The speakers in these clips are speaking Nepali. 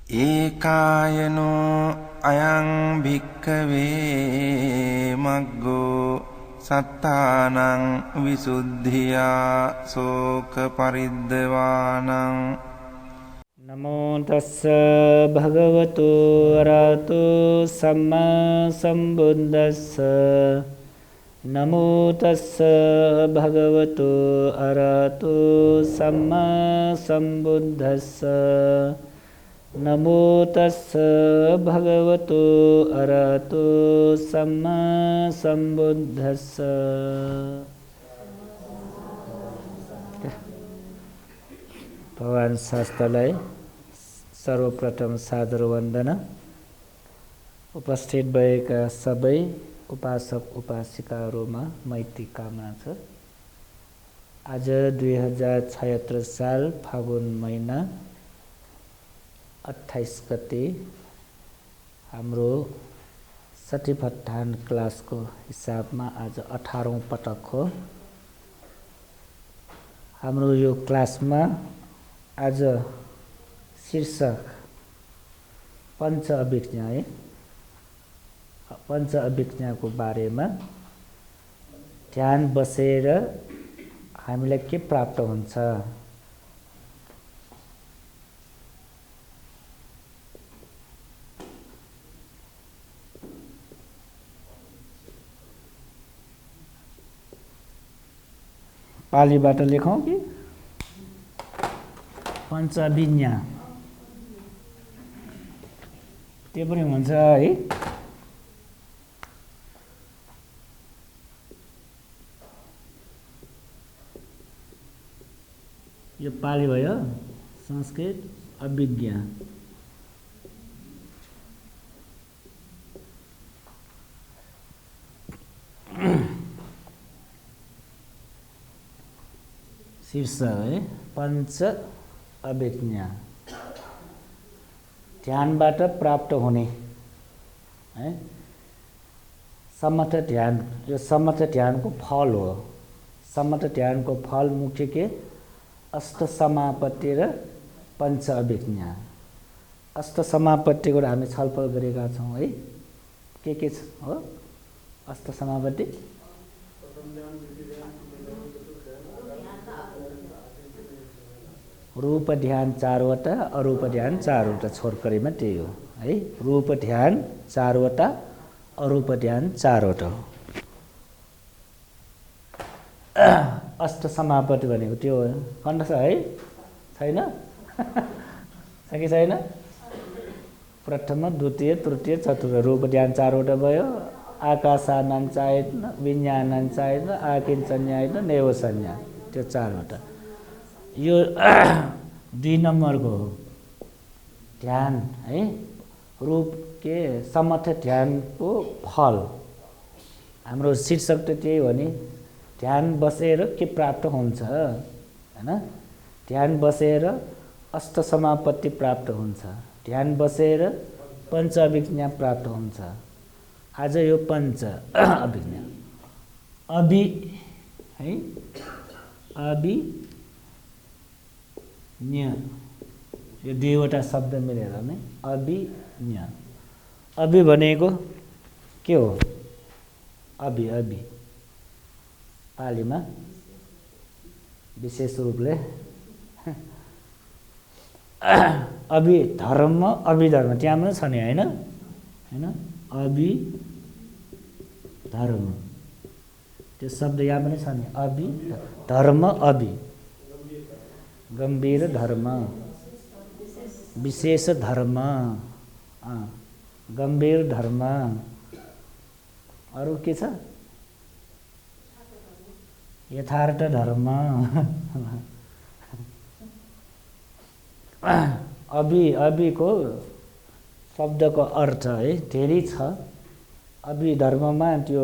ඒකායනෝ අයං භික්ඛවේ මග්ගෝ සත්තානං විසුද්ධියා සෝක පරිද්දවානං. නමෝ තස්ස භගවතු අරහතු සම්මා සම්බුද්දස්ස. නමෝ තස්ස භගවතු අරහතු සම්මා සම්බුද්දස්ස. නමෝ තස්ස භගවතු අරහතු සම්මා සම්බුද්දස්ස. भगवान शास्त्रलाई सर्वप्रथम सादर वन्दन। उपस्थित भएका सबै उपासक उपासिकाहरूमा मैत्री कामना छ। आज 2076 साल फागुन महिना 28 गते हाम्रो सठीफट्टान क्लासको हिसाबमा आज 18औं पटक हो। हाम्रो यो क्लासमा आज शीर्षक पंच अभिज्ञा है। पंच अभिज्ञाको बारेमा ध्यान बसेर हामीलाई के प्राप्त हुन्छ, पालीबाट लेखौं कि पंच अभिज्ञा त्यो पनि हुन्छ है। यो पाली भयो, संस्कृत अभिज्ञा। शीर्षक है पंच अभिज्ञा, ध्यानबाट प्राप्त हुने है। समथ ध्यान, यो समथ ध्यानको फल हो। समथ ध्यानको फल मुख्य के अष्ट समापत्ति र पंच अभिज्ञा। अष्ट समापत्तिको हामी छलफल गरेका छौं है। के हो अष्ट समापत्ति? रूप ध्यान चारवटा, अरूप ध्यान चारवटा, छोरकरीमा त्यही हो है। रूप ध्यान चारवटा, अरूप ध्यान चारवटा। अष्ट समापत्ति भनेको त्यो हो। कण्ठ छ है? छैन? छ कि छैन? प्रथम, द्वितीय, तृतीय, चतुर्थ। रूप ध्यान चारवटा भयो। आकाशानञ् चायतन, विज्ञानञ् चायतन, आकिञ्चन्यायतन, नेव संज्ञा, त्यो चारवटा। यो 2 नम्बरको हो ध्यान है। रूप के समथ ध्यानको फल। हाम्रो शीर्षक त त्यही हो नि, ध्यान बसेर के प्राप्त हुन्छ हैन। ध्यान बसेर अष्ट समापत्ति प्राप्त हुन्छ, ध्यान बसेर पंच अभिज्ञा प्राप्त हुन्छ। आज यो पंच अभिज्ञा अभि है, अभि ज्ञ, यो 2वटा शब्द मिलेर नै अभिज्ञ। अभि भनेको के हो? अभि अभि पालीमा विशेष रूपले अभि धर्म, अभिधर्म त्यहाँ पनि छ नि हैन हैन। अभि धर्म त्यो शब्द यहाँ पनि छ नि। अभि धर्म, अभि गम्भीर धर्म, विशेष धर्म, गम्भीर धर्म। अरु के छ? यथार्थ धर्म। अभि, अभिको शब्दको अर्थ है धेरै छ। अभिधर्ममा त्यो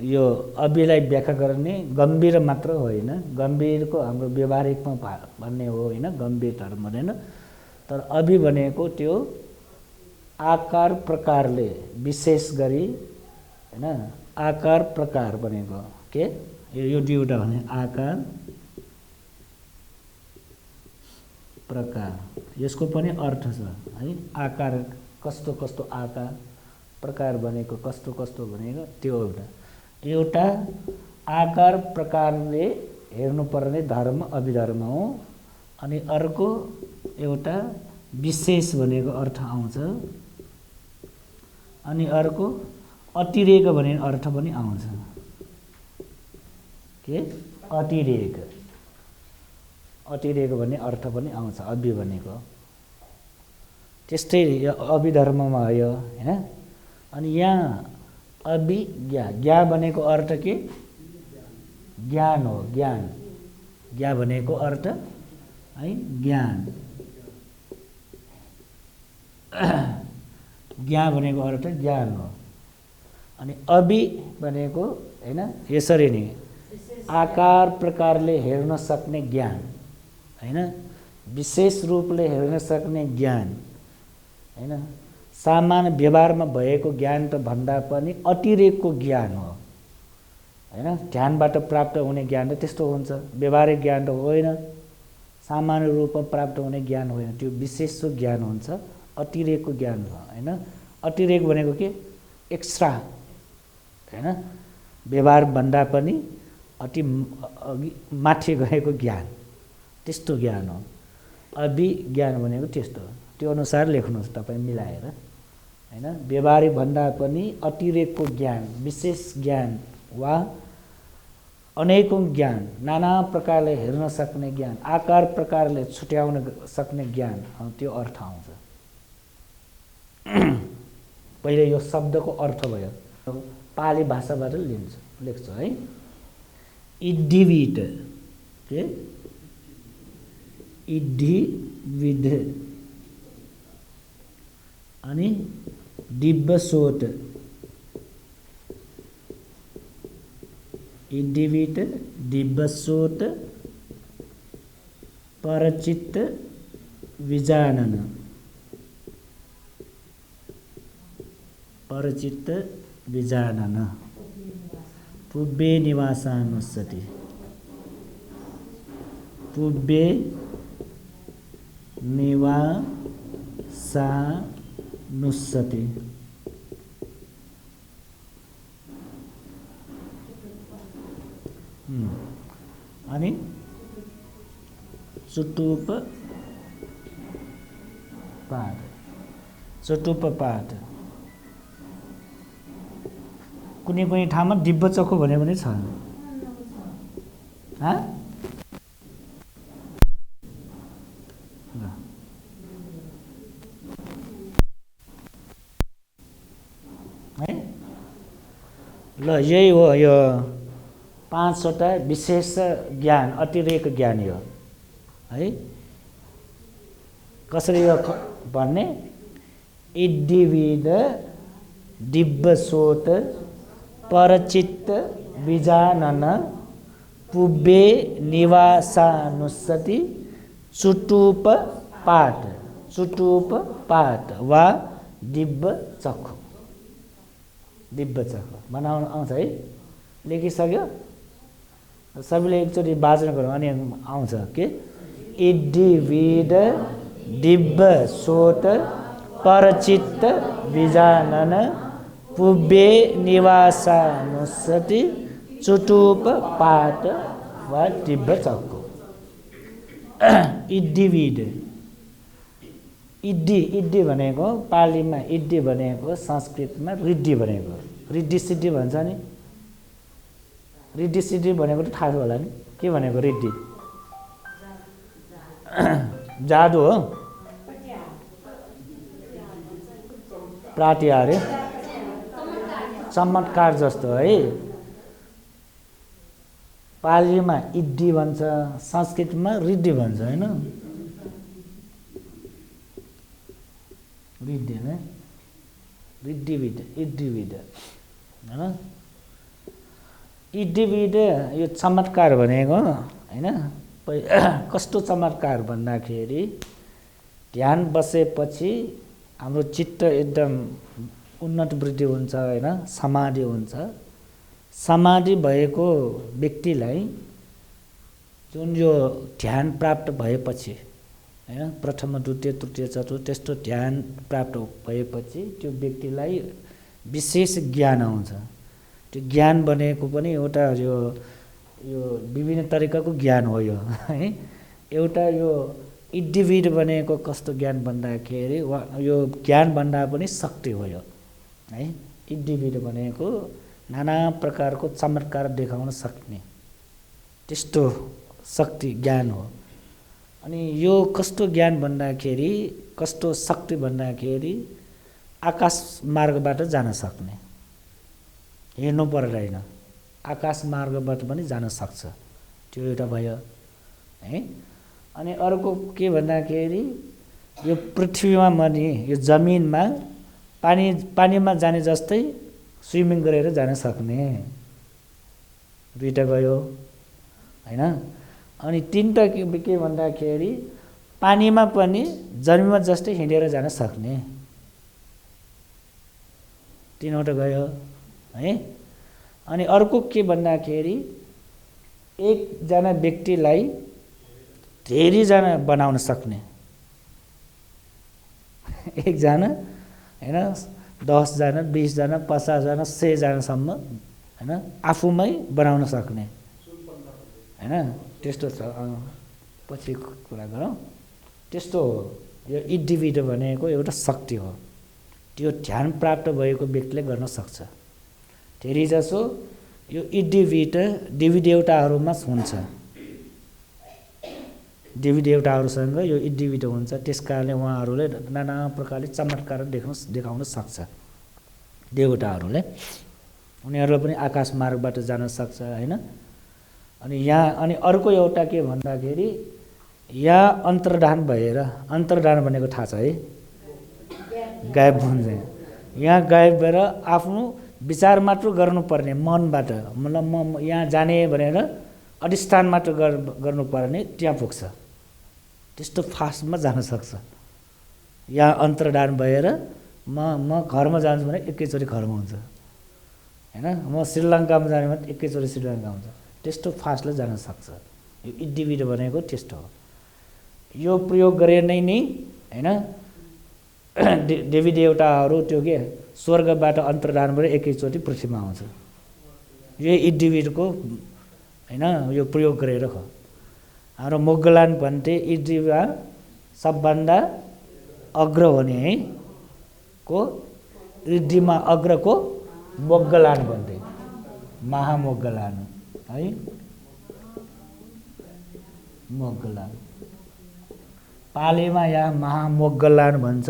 यो अभिलाई व्याख्या गर्ने गम्भीर मात्र होइन, गम्भीरको हाम्रो व्यवहारिकमा भन्ने हो होइन, गम्भीर धर्म होइन। तर अभि भनेको त्यो आकार प्रकारले, विशेष गरी हैन, आकार प्रकार भनेको के यो 2वटा भने आकार प्रकार यसको पनि अर्थ छ है। आकार कस्तो कस्तो आकार, प्रकार भनेको कस्तो कस्तो भनेको त्यो एउटा आकार प्रकारले हेर्नुपर्ने धर्म अभिधर्म हो। अनि अर्को एउटा विशेष भनेको अर्थ आउँछ। अनि अर्को अतिरेक भन्ने अर्थ पनि आउँछ। के अतिरेक, अतिरेक भन्ने अर्थ पनि आउँछ अभि भनेको। त्यस्तै अभिधर्ममा आयो हैन। अनि यहाँ अभिज्ञा, ज्ञा भनेको अर्थ के ज्ञान हो। ज्ञान, ज्ञा भनेको अर्थ है ज्ञान। ज्ञा भनेको अर्थ ज्ञान हो। अनि अभि भनेको हैन यसरी नै आकार प्रकारले हेर्न सक्ने ज्ञान हैन, विशेष रूपले हेर्न सक्ने ज्ञान हैन, सामान्य व्यवहारमा भएको ज्ञान त भन्दा पनि अतिरेकको ज्ञान हो हैन। ध्यानबाट प्राप्त हुने ज्ञान त त्यस्तो हुन्छ, व्यवहारिक ज्ञान त होइन, सामान्य रूपमा प्राप्त हुने ज्ञान होइन, त्यो विशेष ज्ञान हुन्छ, अतिरेकको ज्ञान हो हैन। अतिरेक भनेको के एक्स्ट्रा हैन, व्यवहार भन्दा पनि अति माथि गएको ज्ञान, त्यस्तो ज्ञान हो। अभिज्ञान भनेको त्यस्तो हो। त्यो अनुसार लेख्नुहोस् तपाईँ मिलाएर हैन। व्यवहारिक भन्दा पनि अतिरेकको ज्ञान, विशेष ज्ञान वा अनेकौं ज्ञान, नाना प्रकारले हेर्न सक्ने ज्ञान, आकार प्रकारले छुट्याउन सक्ने ज्ञान, त्यो अर्थ आउँछ। पहिले यो शब्दको अर्थ भयो, पाली भाषाबाट लेख्छु है। इडिविड, के इडिविड, अनि दिव्यसोत, इडिविड दिव्यसोत परचित्त विजानन, परचित्त विजानन, पुब्बे निवासानुस्सति, पुब्बे निवासानुस्सति, अनि चुटुप पाठ, चुटुप पाठ। कुनै कुनै ठाउँमा दिव्य चक्षु भने पनि छ। ल यही हो, यो 5वटा विशेष ज्ञान, अतिरेक ज्ञान हो है। कसरी यो भन्ने, इडिविड दिव्यसोत परचित्त विजानन, पुब्बे निवासानुस्सति, चुटुप पाठ, चुटुप पाठ वा दिव्य चक्षु, दिव्य चक्षु बनाउन आउँछ है। लेखिसक्यो सबैले एकचोटि वाचन गरौँ अनि आउँछ के इडिविड दिव्यसोत परचित्त विजानन, पुब्बे निवासानुस्सति, चुटुप पाठ वा दिव्य चक्षु। इडिविड, इड्डी, इड्डी भनेको पालीमा इड्डी भनेको संस्कृतमा रिड्डी भनेको, रिड्डी सिड्डी भन्छ नि। रिड्डी सिड्डी भनेको त थाहा होला नि, के भनेको रिड्डी? जादु हो, प्रातिहार्य, चमत्कार जस्तो है। पालीमा इड्डी भन्छ, संस्कृतमा रिड्डी भन्छ हैन। रिड्डी है, रिड्डीविड, इड्डीविड हैन। इड्डीविड यो चमत्कार भनेको हैन। कस्तो चमत्कार भन्दाखेरि ध्यान बसेपछि हाम्रो चित्त एकदम उन्नत वृद्धि हुन्छ हैन, समाधि हुन्छ। समाधि भएको व्यक्तिलाई जुन यो ध्यान प्राप्त भएपछि हैन। प्रथम द्वितीय तृतीय चतुर्थ त्यस्तो ध्यान प्राप्त भएपछि त्यो व्यक्तिलाई विशेष ज्ञान आउँछ। त्यो ज्ञान भनेको पनि एउटा यो विभिन्न तरिकाको ज्ञान हो यो है। एउटा यो इन्डिभिड भनेको कस्तो ज्ञान भन्दाखेरि यो ज्ञान भन्दा पनि शक्ति हो यो है। इन्डिभिड भनेको नाना प्रकारको चमत्कार देखाउन सक्ने त्यस्तो शक्ति ज्ञान हो। अनि यो कस्तो ज्ञान भन्दाखेरि कस्तो शक्ति भन्दाखेरि आकाश मार्गबाट जान सक्ने, हेर्नु पर्दैन, आकाश मार्गबाट पनि जान सक्छ, त्यो एउटा भयो है। अनि अर्को के भन्दाखेरि यो पृथ्वीमा पनि यो जमिनमा पानीमा जाने जस्तै स्विमिङ गरेर जान सक्ने, दुईटा गयो हैन। अनि तीनटा के भन्दाखेरि पानीमा पनि जमिनमा जस्तै हिँडेर जान सक्ने, तीनवटा गयो है। अनि अर्को के भन्दाखेरि एकजना व्यक्तिलाई धेरैजना बनाउन सक्ने, एकजना हैन 10 जना 20 जना 50 जना 100 जनासम्म हैन आफूमै बनाउन सक्ने हैन। त्यस्तो छ, पछि कुरा गरौँ। त्यस्तो हो यो इन्डिभिड भनेको एउटा शक्ति हो, त्यो ध्यान प्राप्त भएको व्यक्तिले गर्न सक्छ। धेरै जसो यो इन्डिभिड देवी देवताहरूमा हुन्छ, देवी देवताहरूसँग यो इन्डिभिड हुन्छ, त्यस कारणले उहाँहरूले नाना प्रकारले चमत्कार देखाउन सक्छ। देवताहरूले उनीहरू पनि आकाश मार्गबाट जान सक्छ हैन। अनि अर्को एउटा के भन्दाखेरि यहाँ अन्तर्धान भएर, अन्तर्धान भनेको थाहा छ है, गायब हुन्छ। यहाँ गायब भएर आफ्नो विचार मात्र गर्नुपर्ने मनबाट, मतलब म यहाँ जाने भनेर अधिष्ठान मात्र गर्नुपर्ने त्यहाँ पुग्छ, त्यस्तो फास्टमा जान सक्छ। यहाँ अन्तर्धान भएर म घरमा जान्छु भने एकैचोटि घरमा हुन्छ हैन। म श्रीलङ्कामा जाने भने एकैचोटि श्रीलङ्का हुन्छ, त्यस्तो फास्टले जान सक्छ। यो इन्डिभिड भनेको त्यस्तो हो। यो प्रयोग गरे नै हैन देवी देवताहरू त्यो के स्वर्गबाट अन्तर्धान भएर एकैचोटि पृथ्वीमा आउँछ, यो इन्डिभिडको हैन यो प्रयोग गरेर हो। हाम्रो मोग्गलान भन्थे इन्डिभा सबभन्दा अग्र हुने है को रिद्धिमा अग्रको मोग्गलान भन्थे, महामोग्गलान है, मोग्गलान पालीमा यहाँ महामोग्गलान भन्छ,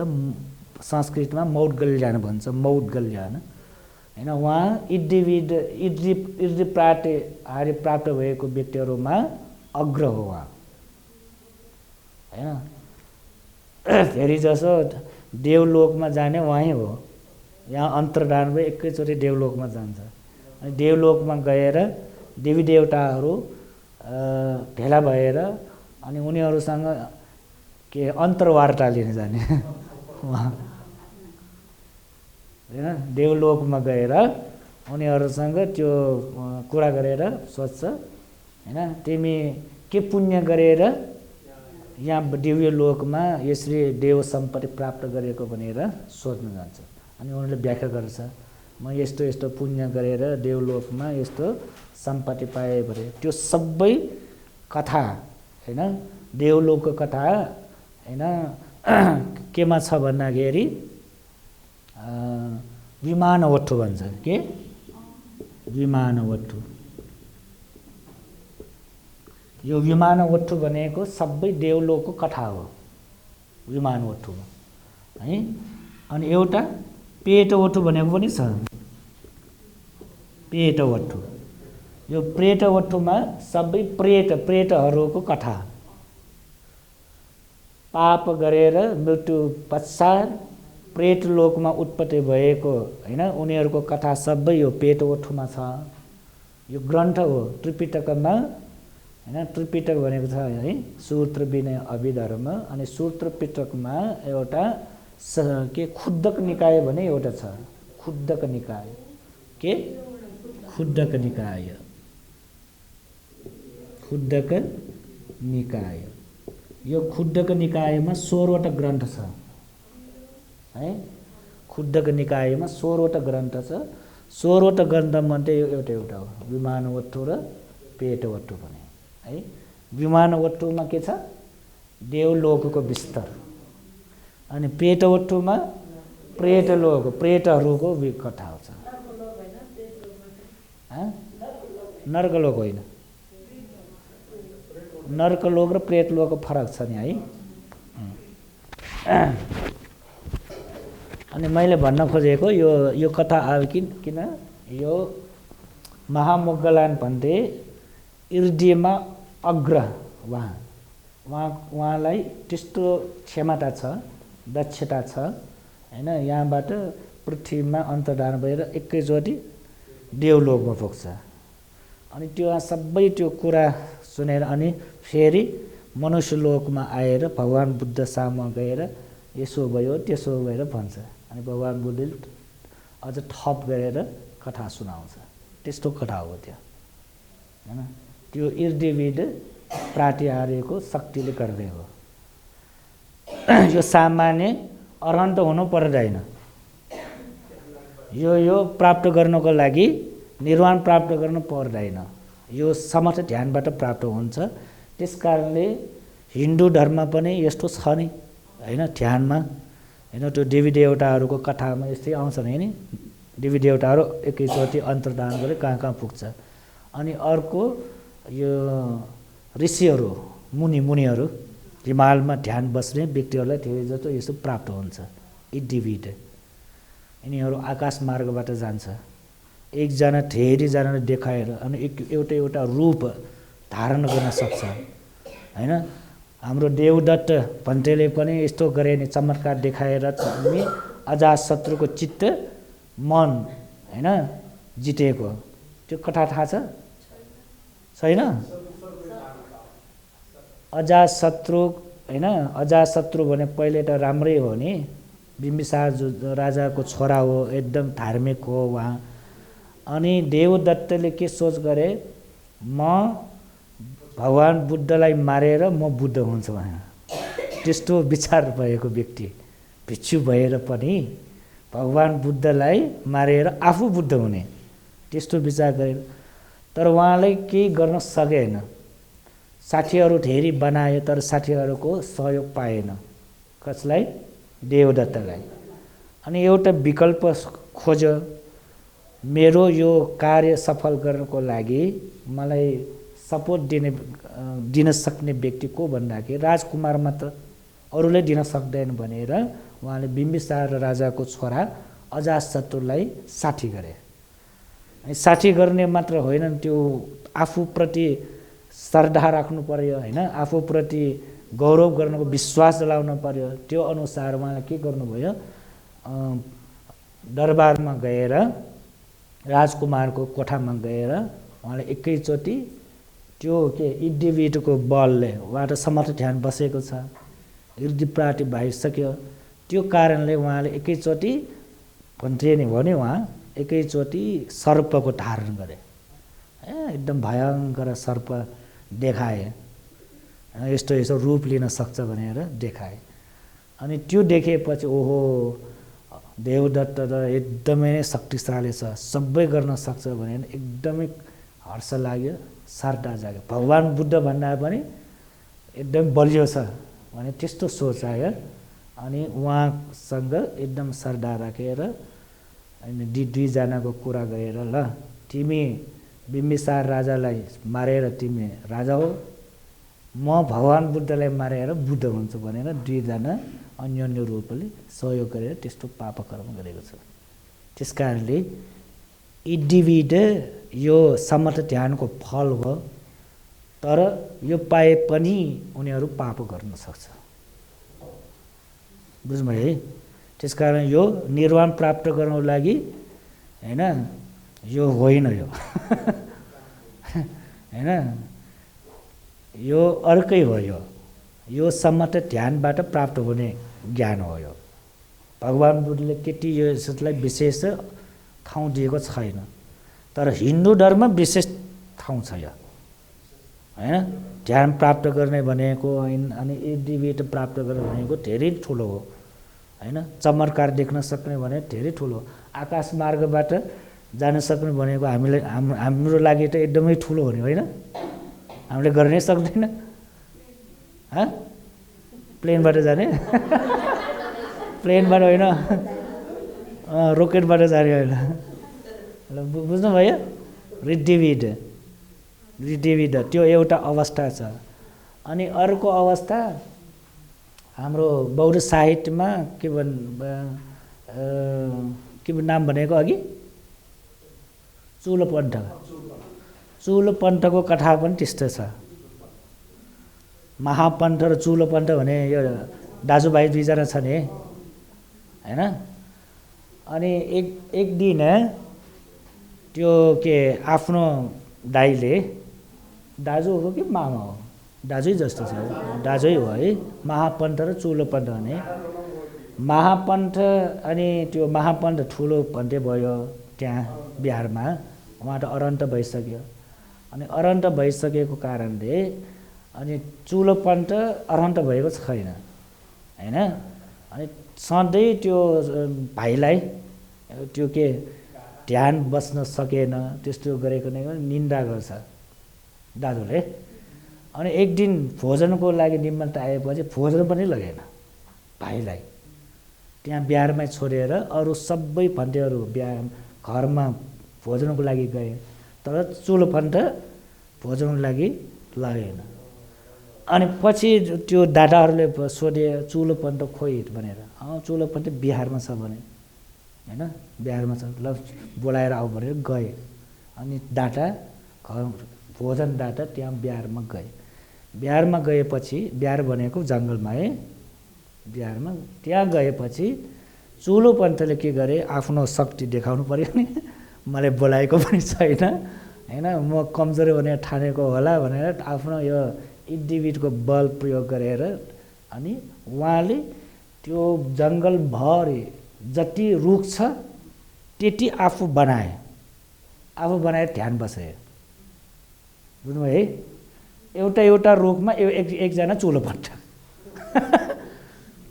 संस्कृतमा मौद्गल्यान भन्छ, मौद्गल्यान हैन। उहाँ इर्दि प्राप्त भएको व्यक्तिहरूमा अग्र हो उहाँ हैन। धेरै जसो देवलोकमा जाने उहाँ हो, यहाँ अन्तर्धान भए एकैचोटि देवलोकमा जान्छ। अनि देवलोकमा गएर देवी देवताहरू भेला भएर अनि उनीहरूसँग के अन्तर्वार्ता लिन जाने उहाँ हैन। देवलोकमा गएर उनीहरूसँग त्यो कुरा गरेर सोध्छ हैन, तिमी के पुण्य गरेर यहाँ दिव्य लोकमा यसरी देव सम्पत्ति प्राप्त गरेको भनेर सोध्न जान्छ। अनि उनीहरूले व्याख्या गर्छ, म यस्तो यस्तो पुण्य गरेर देवलोकमा यस्तो सम्पत्ति पाएँ भने। त्यो सबै कथा हैन, देवलोकको कथा हैन केमा छ भन्दाखेरि विमानवट्टु भन्छ। के विमानवट्टु, यो विमानवट्टु भनेको सबै देवलोकको कथा हो विमानवट्टु है। अनि एउटा पेटवट्टु भनेको पनि छ, पेटवट्टु। यो प्रेतवट्टुमा सबै प्रेतहरूको कथा, पाप गरेर मृत्यु पश्चात प्रेत लोकमा उत्पत्ति भएको हैन उनीहरूको कथा सबै यो पेटवट्टुमा छ। यो ग्रन्थ हो त्रिपिटकमा हैन। त्रिपिटक भनेको छ है सूत्र विनय अभिधर्म। अनि सूत्र पिटकमा एउटा के खुद्दक निकाय भने एउटा छ, खुद्दक निकाय। के खुद्दक निकाय, खुद्दक निकाय। यो खुड्डक निकायमा 16वटा ग्रन्थ छ है। खुड्डक निकायमा 16वटा ग्रन्थ छ। 16वटा ग्रन्थमध्ये यो एउटा हो, विमानवट्टु र पेटवट्टु पनि है। विमानवट्टुमा के छ? देवलोकको विस्तार, अनि पेटवट्टुमा प्रेतलोक, प्रेतहरूको कथा छ। नर्कलोक होइन, नर्कलोक र प्रेतलोकको फरक छ नि है। अनि मैले भन्न खोजेको यो कथा आयो किन यो महामोग्गलान भन्थे इर्दिमा अग्र उहाँलाई त्यस्तो क्षमता छ, दक्षता छ हैन। यहाँबाट पृथ्वीमा अन्तर्धान भएर एकैचोटि देवलोकमा पुग्छ। अनि त्यो सबै त्यो कुरा सुनेर अनि फेरि मनुष्यलोकमा आएर भगवान बुद्ध सामु गएर यसो भयो त्यसो भएर भन्छ। अनि भगवान बुद्धले अझ थप गरेर कथा सुनाउँछ। त्यस्तो कथा हो त्यो हैन। त्यो इर्दिविद प्रातिहार्यको शक्तिले गर्दै हो। यो सामान्य अरहन्त हुनु पर्दैन। यो प्राप्त गर्नको लागि निर्वाण प्राप्त गर्नु पर्दैन। यो समर्थ ध्यानबाट प्राप्त हुन्छ। त्यसकारणले हिन्दू धर्म पनि यस्तो छ नि हैन। ध्यानमा हैन त्यो देवी देवताहरूको कथामा यस्तै आउँछ नि। देवी देवताहरू एकैचोटि अन्तर्धान गरे कहाँ कहाँ पुग्छ। अनि अर्को यो ऋषिहरू मुनिहरू हिमालमा ध्यान बस्ने व्यक्तिहरूलाई धेरै जस्तो यस्तो प्राप्त हुन्छ। इडिविड यिनीहरू आकाश मार्गबाट जान्छ। एकजना धेरैजनाले देखाएर अनि एउटा रूप धारण गर्न सक्छ हैन। हाम्रो देवदत्त भन्तेले पनि यस्तो गरे नि, चमत्कार देखाएर नि अजातशत्रुको चित्त मन हैन जितेको। त्यो कथा थाहा छ छैन? अजातशत्रु हैन। अजातशत्रु भने पहिले त राम्रै हो नि, बिम्बिसार जो राजाको छोरा हो, एकदम धार्मिक हो उहाँ। अनि देवदत्तले के सोच गरे, म भगवान बुद्धलाई मारेर म बुद्ध हुन्छु भने। त्यस्तो विचार भएको व्यक्ति भिक्षु भएर पनि भगवान बुद्धलाई मारेर आफू बुद्ध हुने त्यस्तो विचार गरे। तर उहाँले केही गर्न सकेन। साथीहरू धेरै बनायो तर साथीहरूको सहयोग पाएन। कसलाई? देवदत्तलाई। अनि एउटा विकल्प खोज्यो, मेरो यो कार्य सफल गर्नको लागि मलाई सपोर्ट दिन सक्ने व्यक्ति को भन्दाखेरि राजकुमार मात्र, अरूले दिन सक्दैन भनेर उहाँले बिम्बिसार राजाको छोरा अजातशत्रुलाई साथी गरे। अनि साथी गर्ने मात्र होइन, त्यो आफूप्रति श्रद्धा राख्नु पर्यो हैन। आफूप्रति गौरव गर्नुको विश्वास जलाउनु पर्यो। त्यो अनुसार उहाँले के गर्नुभयो, दरबारमा गएर राजकुमारको कोठामा गएर उहाँले एकैचोटि त्यो के इडिविडको बलले उहाँबाट समर्थ ध्यान बसेको छ, इर्दिप्राति भइसक्यो। त्यो कारणले उहाँले एकैचोटि भन्थे नि भने उहाँ एकैचोटि सर्पको धारण गरे। एकदम भयङ्कर सर्प देखाए, यस्तो रूप लिन सक्छ भनेर देखाए। अनि त्यो देखेपछि ओहो देवदत्त त एकदमै शक्तिशाली छ, सबै गर्न सक्छ भनेर एकदमै हर्ष लाग्यो, श्रद्धा जाग्यो। भगवान बुद्ध भन्दा पनि एकदम बलियो छ भने त्यस्तो सोच आयो। अनि उहाँसँग एकदम श्रद्धा राखेर अनि दुईजनाको कुरा गरेर, ल तिमी बिम्बिसार राजालाई मारेर तिमी राजा हो, म भगवान बुद्धलाई मारेर बुद्ध हुन्छु भनेर दुईजना अन्योन्य रूपले सहयोग गरेर त्यस्तो पापकर्म गरेको छ। त्यसकारणले इडिविड यो समर्थ ध्यानको फल हो। तर यो पाए पनि उनीहरू पाप गर्न सक्छ। बुझ्नुभयो है? त्यसकारण यो निर्वाण प्राप्त गर्नको लागि हैन, यो होइन यो हैन, यो अर्कै हो। यो समर्थ ध्यानबाट प्राप्त हुने ज्ञान हो। यो भगवान बुद्धले त्यति यसलाई विशेष ठाउँ दिएको छैन। तर हिन्दू धर्म विशेष ठाउँ छ यो हैन। ध्यान प्राप्त गर्ने भनेको अनि इडिविट प्राप्त गर्ने भनेको धेरै ठुलो हो हैन। चमत्कार देख्न सक्ने भने धेरै ठुलो। आकाश मार्गबाट जान सक्ने भनेको हामीले हाम्रो लागि त एकदमै ठुलो हो नि होइन। हामीले गर्नै सक्दैन प्लेनबाट जाने प्लेनबाट होइन रोकेटबाट जाने होइन। बुझ्नुभयो। रिडिविड त्यो एउटा अवस्था छ। अनि अर्को अवस्था हाम्रो बौद्ध साहित्यमा के नाम भनेको अघि चुलो पन्थको कथा पनि त्यस्तो छ। महापन्थ र चुलो पन्थ भने यो दाजुभाइ दुईजना छ नि हैन। अनि एक दिन त्यो के आफ्नो दाइले, दाजु हो कि मामा हो, दाजु जस्तो छ, दाजु हो है। महापन्थ र चुलो पन्थ भने महापन्थ अनि त्यो महापन्थ ठुलो पन्थे भयो त्यहाँ बिहारमा। उहाँ त अरन्त भइसक्यो। अनि अरन्त भइसकेको कारणले अनि चुलो पन्थ अरन्त भएको छैन हैन। अनि सधैँ त्यो भाइलाई त्यो के ध्यान बस्न सकेन, त्यस्तो गरेको नै निन्दा गर्छ दाजुले। अनि एक दिन भोजनको लागि निमन्त्रण आएपछि भोजन पनि लगेन भाइलाई। त्यहाँ बिहारमै छोडेर अरू सबै पन्थीहरू बिहार घरमा भोजनको लागि गए, तर चुलो पन्थ भोजनको लागि लगेन। अनि पछि त्यो दादाहरूले सोधे चुलो पन्थ खोइ भनेर। चुलो पन्थ बिहारमा छ भने हैन, बिहारमा छ, ल बोलाएर आऊ भनेर गए। अनि दादा घर भोजन दादा त्यहाँ बिहारमा गए। बिहारमा गएपछि, बिहार भनेको जङ्गलमा है, बिहारमा त्यहाँ गएपछि चुलो पन्थले के गरे, आफ्नो शक्ति देखाउनु पर्यो नि। मलाई बोलाएको पनि छैन हैन, म कमजोर भनेर ठानेको होला भनेर आफ्नो यो इडिविडको बल प्रयोग गरेर अनि उहाँले त्यो जङ्गलभरि जति रुख छ त्यति आफू बनाएर ध्यान बसे। बुझ्नुभयो है। एउटा रुखमा एकजना चुलो पन्थ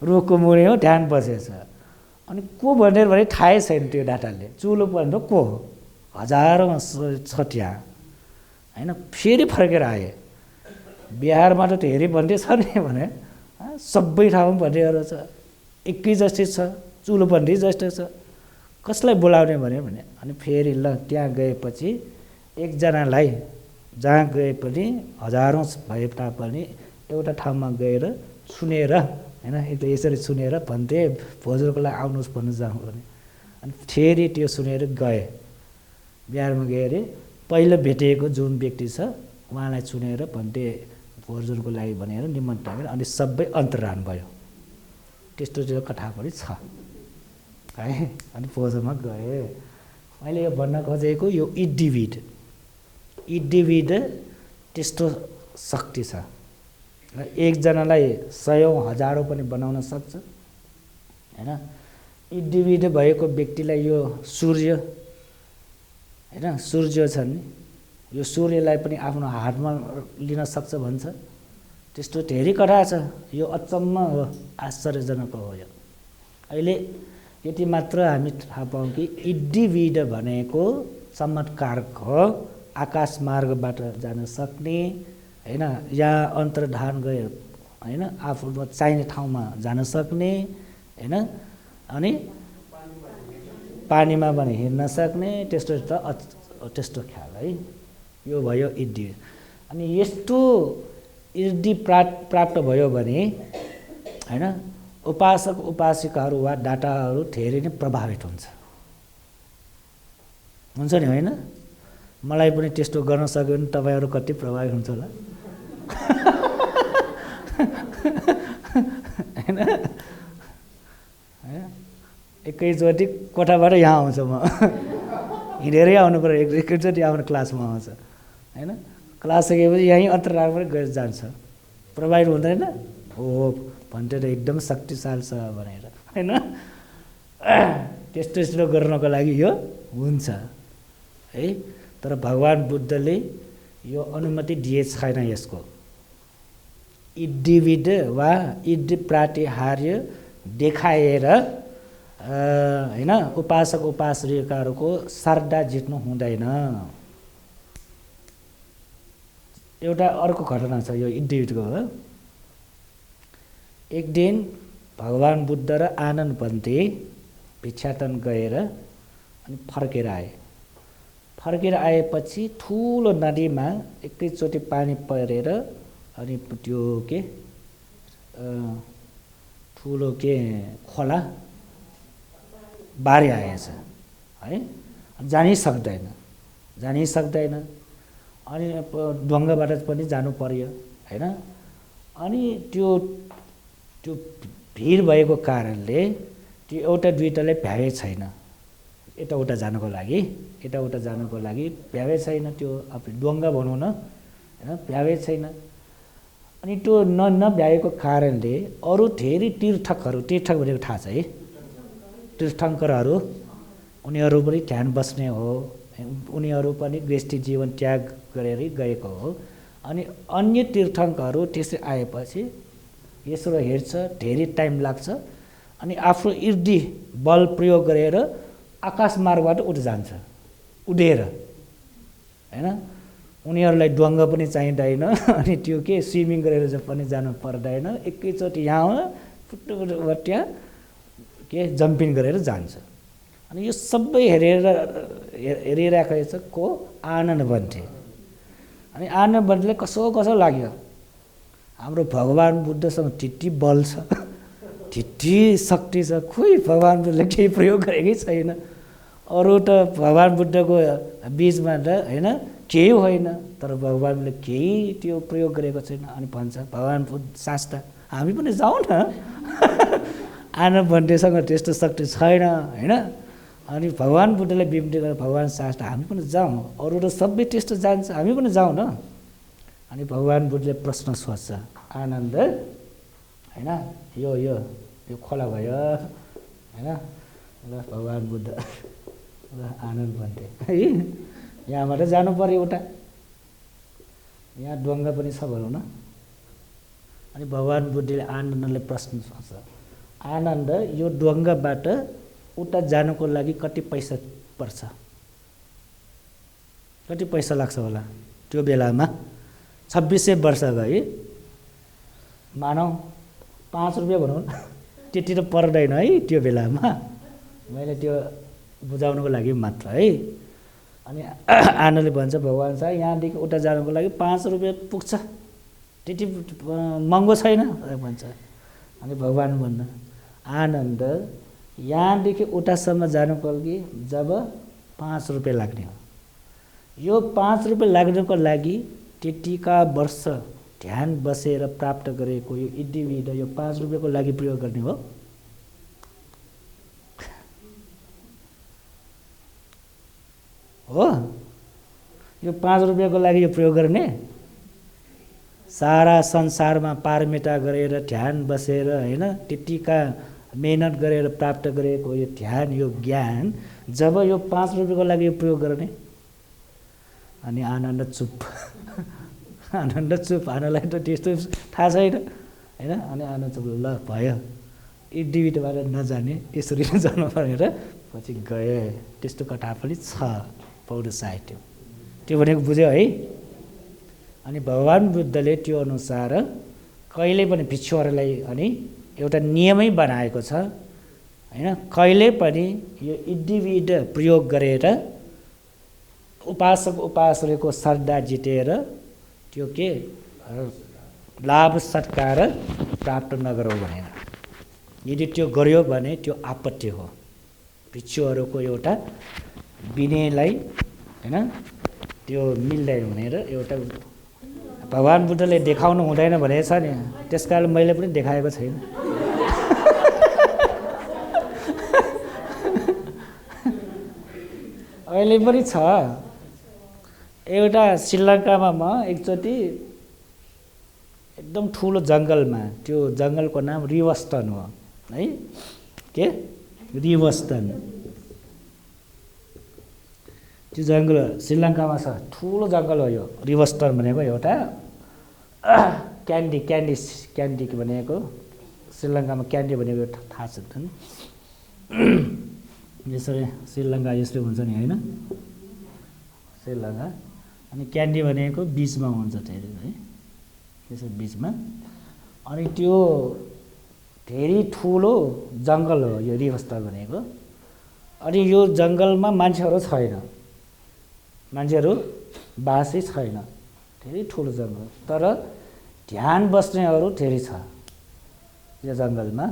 रुखको मुनि हो ध्यान बसेछ। अनि को भनेर भने थाहै छैन त्यो डाटाले। चुलो पन्थ को हो, हजारौँ छ त्यहाँ हैन। फेरि फर्केर आए। बिहारमा त धेरै भन्थे छ नि भने सबै ठाउँमा भन्थेहरू छ, एकै जस्तै छ, चुलो पन्थी जस्तो छ, कसलाई बोलाउने भने अनि फेरि ल त्यहाँ गएपछि एकजनालाई जहाँ गए पनि हजारौँ भए तापनि एउटा ठाउँमा गएर सुनेर हैन, एकदम यसरी सुनेर भन्थे भोजनको लागि आउनुहोस् भन्नु जाउँ भने। अनि फेरि त्यो सुनेर गए, बिहारमा गए अरे। पहिलो भेटिएको जुन व्यक्ति छ उहाँलाई सुनेर भन्थे भोजनको लागि भनेर निमन्त्रण गरेर अनि सबै अन्तर्धान भयो। त्यस्तो त्यो कथा पनि छ है। अनि भोजनमा गए। मैले यो भन्न खोजेको यो इडिविड त्यस्तो शक्ति छ। एकजनालाई सयौँ हजारौँ पनि बनाउन सक्छ हैन। इडिविड भएको व्यक्तिलाई यो सूर्य हैन, सूर्य छ नि, यो सूर्यलाई पनि आफ्नो हातमा लिन सक्छ भन्छ। त्यस्तो धेरै कथा छ। यो अचम्म हो, आश्चर्यजनक हो। यो अहिले यति मात्र हामी थाहा पाऊँ कि इडिविड भनेको चमत्कारक हो, आकाश मार्गबाट जान सक्ने हैन, या अन्तर्धान गए हैन, आफूमा चाहिने ठाउँमा जान सक्ने हैन, अनि पानीमा पनि हिँड्न सक्ने, त्यस्तो ख्याल है। यो भयो इड्डी। अनि यस्तो इड्डी प्राप्त भयो भने हैन, उपासक उपासिकाहरू वा दाताहरू धेरै नै प्रभावित हुन्छ नि होइन। मलाई पनि त्यस्तो गर्न सक्यो भने तपाईँहरू कति प्रभावित हुन्छ होला हैन। एकैचोटि कोठाबाट यहाँ आउँछ म हिँडेरै आउनु पर्यो, एकैचोटि आफ्नो क्लासमा आउँछ हैन। क्लास सकेपछि यहीँ अन्तराल पनि गएर जान्छ, प्रभावित हुँदैन हो भन्थे त एकदम शक्तिशाली छ भनेर हैन। त्यस्तो गर्नको लागि यो हुन्छ है। तर भगवान् बुद्धले यो अनुमति दिए छैन यसको। इड्डिविड वा इड्डी प्रातिहार्य देखाएर हैन उपासक उपासिकाहरूको श्रद्धा जित्नु हुँदैन। एउटा अर्को घटना छ यो इड्डिविडको हो। एक दिन भगवान बुद्ध र आनन्द बन्ते भिक्षाटन गएर अनि फर्केर आए। फर्केर आएपछि ठुलो नदीमा एकैचोटि पानी परेर अनि त्यो के ठुलो के खोला बाढी आएछ है, जानै सक्दैन अनि ढुङ्गाबाट पनि जानु पर्यो हैन। अनि त्यो भिड भएको कारणले त्यो एउटा दुईटाले भ्याए छैन, यताउता जानको लागि भ्याए छैन। त्यो ढुङ्गा भनौँ न हैन, भ्याए छैन। अनि त्यो नभ्याएको कारणले अरू धेरै तीर्थक भनेको थाहा छ है, तीर्थङ्करहरू उनीहरू पनि ध्यान बस्ने हो, उनीहरू पनि गृहस्थी जीवन त्याग गरेर गएको हो। अनि अन्य तीर्थङ्करहरू त्यसै आएपछि यसो हेर्छ, धेरै टाइम लाग्छ अनि आफ्नो इर्दी बल प्रयोग गरेर आकाश मार्गबाट जान्छ उडेर हैन। उनीहरूलाई ढुङ्गा पनि चाहिँदैन अनि त्यो के स्विमिङ गरेर पनि जानु पर्दैन, एकैचोटि यहाँ फुटबट्या के जम्पिङ गरेर जान्छ। अनि यो सबै हेरिरहेको छ को आनन्द बन्थे। अनि आनन्द बन्थेलाई कसो लाग्यो, हाम्रो भगवान बुद्धसँग त्यति बल छ, त्यति शक्ति छ, खोइ भगवान बुद्धले केही प्रयोग गरेकै छैन। अरू त भगवान बुद्धको बिचमा त हैन केही होइन, तर भगवानले केही त्यो प्रयोग गरेको छैन। अनि भन्छ भगवान बुद्ध शास्त्र हामी पनि जाउँ न आनन्द बन्टेसँग त्यस्तो शक्ति छैन हैन। अनि भगवान बुद्धले बिन्ती गरेर भगवान शास्त्र हामी पनि जाउँ, अरू त सबै त्यस्तो जान्छ, हामी पनि जाउँ न। अनि भगवान बुद्धले प्रश्न सोध्छ आनन्द हैन, यो खोला भयो हैन। ल भगवान बुद्ध ल आनन्द बन्थे है, यहाँबाट जानु पर्यो उता, यहाँ ढुङ्गा पनि छ भनौँ न। अनि भगवान बुद्धले आनन्दले प्रश्न सोध्छ आनन्द यो ढुङ्गाबाट उता जानको लागि कति पैसा पर्छ, कति पैसा लाग्छ होला त्यो बेलामा? 2600 वर्ष अगाडि मानौ 5 रुपियाँ भनौँ न, त्यति त पर्दैन है त्यो बेलामा, मैले त्यो बुझाउनुको लागि मात्र है। अनि आनन्दले भन्छ भगवान साहब यहाँदेखि उता जानुको लागि 5 रुपियाँ पुग्छ, त्यति महँगो छैन भन्छ। अनि भगवान भन्न आनन्द यहाँदेखि उतासम्म जानुको लागि जब 5 रुपियाँ लाग्ने हो, यो 5 रुपियाँ लाग्नुको लागि त्यतिका वर्ष ध्यान बसेर प्राप्त गरेको यो इड्डिविड यो 5 रुपियाँको लागि प्रयोग गर्ने हो। हो यो 5 रुपियाँको लागि यो प्रयोग गर्ने? सारा संसारमा पारमिता गरेर ध्यान बसेर हैन त्यतिका मेहनत गरेर प्राप्त गरेको यो ध्यान यो ज्ञान जब यो 5 रुपियाँको लागि यो प्रयोग गर्ने? अनि आनन्द चुप आनन्दलाई त त्यस्तो थाहा छैन हैन। अनि आनन्द चुप ल भयो इड्डिविडबाट नजाने यसरी नै जानु भनेर पछि गए। त्यस्तो कथा पनि छ बौद्ध साहित्य, त्यो भनेको बुझ्यो है। अनि भगवान बुद्धले त्यो अनुसार कहिले पनि भिक्षुहरूलाई अनि एउटा नियमै बनाएको छ हैन, कहिले पनि यो इड्डिविड प्रयोग गरेर उपासक उपासकको श्रद्धा जितेर त्यो के लाभ सत्कार प्राप्त नगरौँ भनेर। यदि त्यो गर्यो भने त्यो आपत्ति हो, भिक्षुहरूको एउटा विनयलाई हैन त्यो मिल्दैन भनेर एउटा भगवान बुद्धले देखाउनु हुँदैन भनेको छ नि, त्यसकारण मैले पनि देखाएको छैन। अहिले पनि छ। एउटा श्रीलङ्कामा म एकचोटि एकदम ठुलो जङ्गलमा, त्यो जङ्गलको नाम रिवस्टन हो है, के रिवस्टन। त्यो जङ्गल श्रीलङ्कामा छ, ठुलो जङ्गल हो यो। रिभस्टन भनेको एउटा क्यान्डी भनेको श्रीलङ्कामा क्यान्डी भनेको थाहा छ नि। यसरी श्रीलङ्का यसले हुन्छ नि होइन, श्रीलङ्का। अनि क्यान्डी भनेको बिचमा हुन्छ धेरै है, त्यसो बिचमा। अनि त्यो धेरै ठुलो जङ्गल हो यो रिभस्टन भनेको। अनि यो जङ्गलमा मान्छेहरू छैन, मान्छेहरू बासै छैन, धेरै ठुलो जङ्गल। तर ध्यान बस्नेहरू धेरै छ यो जङ्गलमा।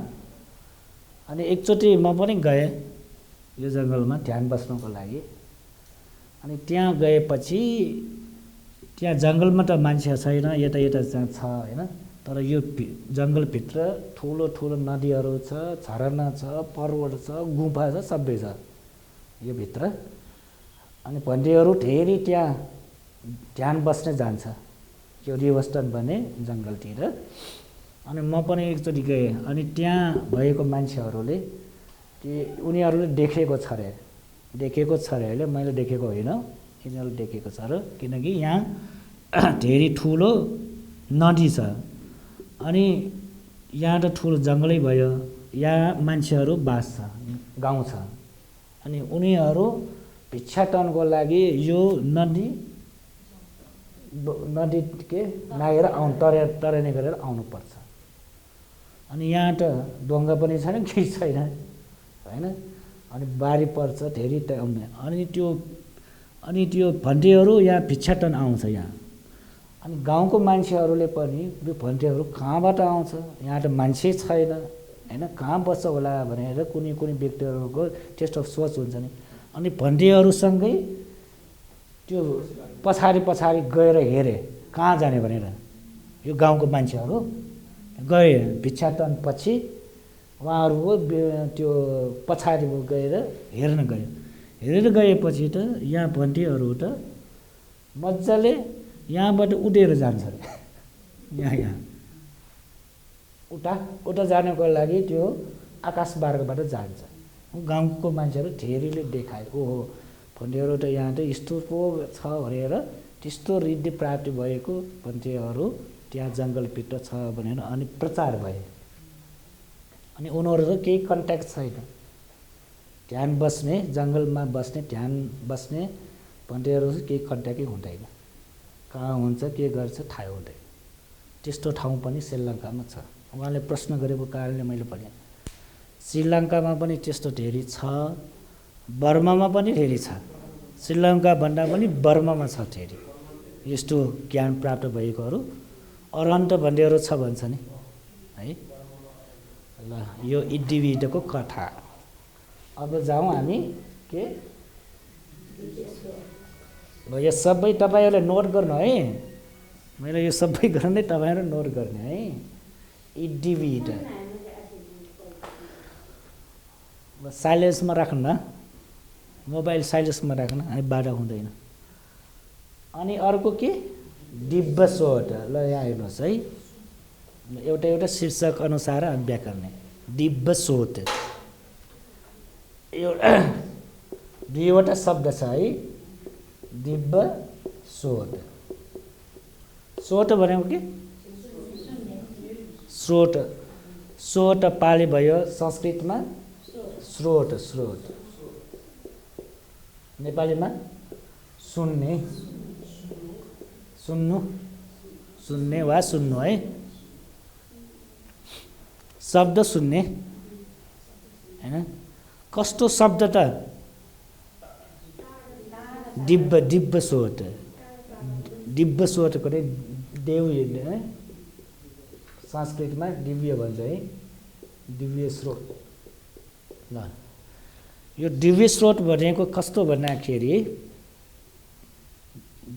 अनि एकचोटि म पनि गएँ यो जङ्गलमा ध्यान बस्नको लागि। अनि त्यहाँ गएपछि त्यहाँ जङ्गलमा त मान्छे छैन, यता छ होइन। तर यो जङ्गलभित्र ठुलो ठुलो नदीहरू छ, झरना छ, पर्वत छ, गुफा छ, सबै छ यो भित्र। अनि भन्नेहरू धेरै त्यहाँ ध्यान बस्ने जान्छ यो रिभस्टन भन्ने जङ्गलतिर। अनि म पनि एकचोटि गएँ। अनि त्यहाँ भएको मान्छेहरूले उनीहरूले देखेको छ अरे, अहिले मैले देखेको होइन, यिनीहरूले देखेको छ र। किनकि यहाँ धेरै ठुलो नदी छ, अनि यहाँ त ठुलो जङ्गलै भयो, यहाँ मान्छेहरू बाँच्छ, गाउँ छ। अनि उनीहरू भिक्षाटनको लागि यो नदी के नागेर तरेने गरेर आउनुपर्छ। अनि यहाँ त ढुङ्गा पनि छैन, केही छैन होइन। अनि बारी पर्छ धेरै त आउने। अनि त्यो भन्टेहरू यहाँ भिक्षाटन आउँछ यहाँ। अनि गाउँको मान्छेहरूले पनि यो भन्टेहरू कहाँबाट आउँछ, यहाँ त मान्छे छैन होइन, कहाँ बस्छ होला भनेर कुनै व्यक्तिहरूको त्यस्तो सोच हुन्छ नि। अनि भन्टेहरूसँगै त्यो पछाडि गएर हेरे कहाँ जाने भनेर यो गाउँको मान्छेहरू गए भिक्षाटन पछि। उहाँहरूको त्यो पछाडि गएर हेरेर गएपछि त यहाँ भन्टेहरू त मजाले यहाँबाट उडेर जान्छ अरे। यहाँ उता जानको लागि त्यो आकाश मार्गबाट जान्छ। गाउँको मान्छेहरू धेरैले देखाए, ओहो भन्टेहरू त यहाँ त यस्तो पो छ भनेर, त्यस्तो रिद्धि प्राप्ति भएको भन्टेहरू त्यहाँ जङ्गलभित्र छ भनेर अनि प्रचार भए। अनि उनीहरू केही कन्ट्याक्ट छैन, ध्यान बस्ने जङ्गलमा बस्ने ध्यान बस्ने भन्टेहरू केही कन्ट्याक्टै हुँदैन, कहाँ हुन्छ के गर्छ थाहा हुँदैन। त्यस्तो ठाउँ पनि श्रीलङ्कामा छ। उहाँले प्रश्न गरेको कारणले मैले भने श्रीलङ्कामा पनि त्यस्तो धेरै छ, बर्मामा पनि धेरै छ। श्रीलङ्का भन्दा पनि बर्मामा छ धेरै यस्तो ज्ञान प्राप्त भएकोहरू। अरहन्त भन्नेहरू छ भन्छ नि है। ल यो इड्डीभिडको कथा। अब जाउँ हामी के ल यो सबै तपाईँहरूले नोट गर्नु है, मैले यो सबै गर्ने तपाईँहरू नोट गर्ने है। इड्डीभिड साइलेन्समा राख्नु न, मोबाइल साइलेन्समा राख्नु, अनि बाधा हुँदैन। अनि अर्को के दिव्यसोध। ल यहाँ हेर्नुहोस् है, एउटा शीर्षक अनुसार हामी व्याख्या गर्ने। दिव्यसोध एउटा दुईवटा शब्द छ है, दिव्यसोध। सोट भनेको के स्रोत, सोट पाली भयो, संस्कृतमा स्रोत, नेपालीमा सुन्ने, सुन्ने वा सुन्नु है। शब्द सुन्ने हैन, कस्तो शब्द त दिव्यसोध। दिव्यसोधको देव है, संस्कृतमा दिव्य भन्छ है, दिव्य स्रोत। ल यो दिव्य स्रोत भनेको कस्तो भन्दाखेरि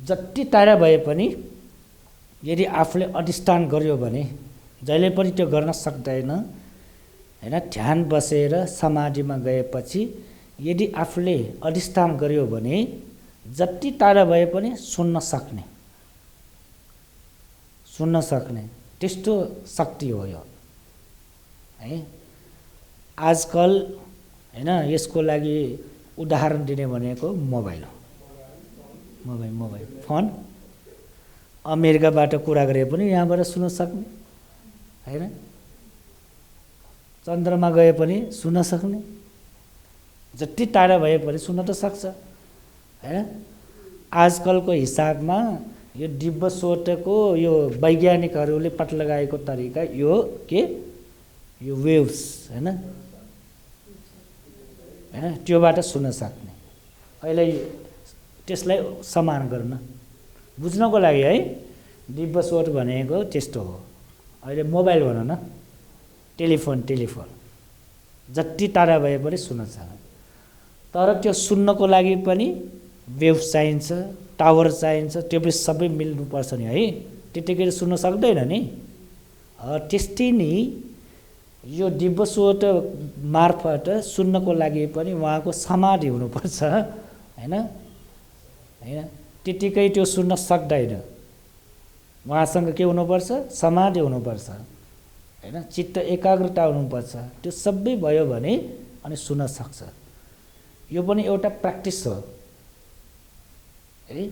जति टाढा भए पनि यदि आफूले अधिष्ठान गर्यो भने जहिले पनि त्यो गर्न सक्दैन हैन। ध्यान बसेर समाधिमा गएपछि यदि आफूले अधिष्ठान गर्यो भने जति टाढा भए पनि सुन्न सक्ने त्यस्तो शक्ति हो यो है। आजकल हैन यसको लागि उदाहरण दिने भनेको मोबाइल हो। मोबाइल फोन अमेरिकाबाट कुरा गरे पनि यहाँबाट सुन्न सक्ने हैन, चन्द्रमा गए पनि सुन्न सक्ने, जति टाढा भए पनि सुन्न त सक्छ हैन। आजकलको हिसाबमा यो दिव्यस्वरको यो वैज्ञानिकहरूले पत्ता लगाएको तरिका यो के यो वेव्स हैन हैन त्योबाट सुन्न सक्ने। अहिले त्यसलाई समान गर्न बुझ्नको लागि है दिव्यस्वर भनेको त्यस्तो हो। अहिले मोबाइल भनौँ न, टेलिफोन जति टाढा भए पनि सुन्न सक्छ, तर त्यो सुन्नको लागि पनि वेभ चाहिन्छ, टावर चाहिन्छ, त्यो पनि सबै मिल्नुपर्छ नि है, त्यतिकै सुन्न सक्दैन नि। त्यस्तै नि यो दिव्यस्वर मार्फत सुन्नको लागि पनि उहाँको समाधि हुनुपर्छ हैन हैन, त्यतिकै त्यो सुन्न सक्दैन। उहाँसँग के हुनुपर्छ? समाधि हुनुपर्छ हैन, चित्त एकाग्रता हुनुपर्छ। त्यो सबै भयो भने अनि सुन्न सक्छ। यो पनि एउटा प्र्याक्टिस हो है।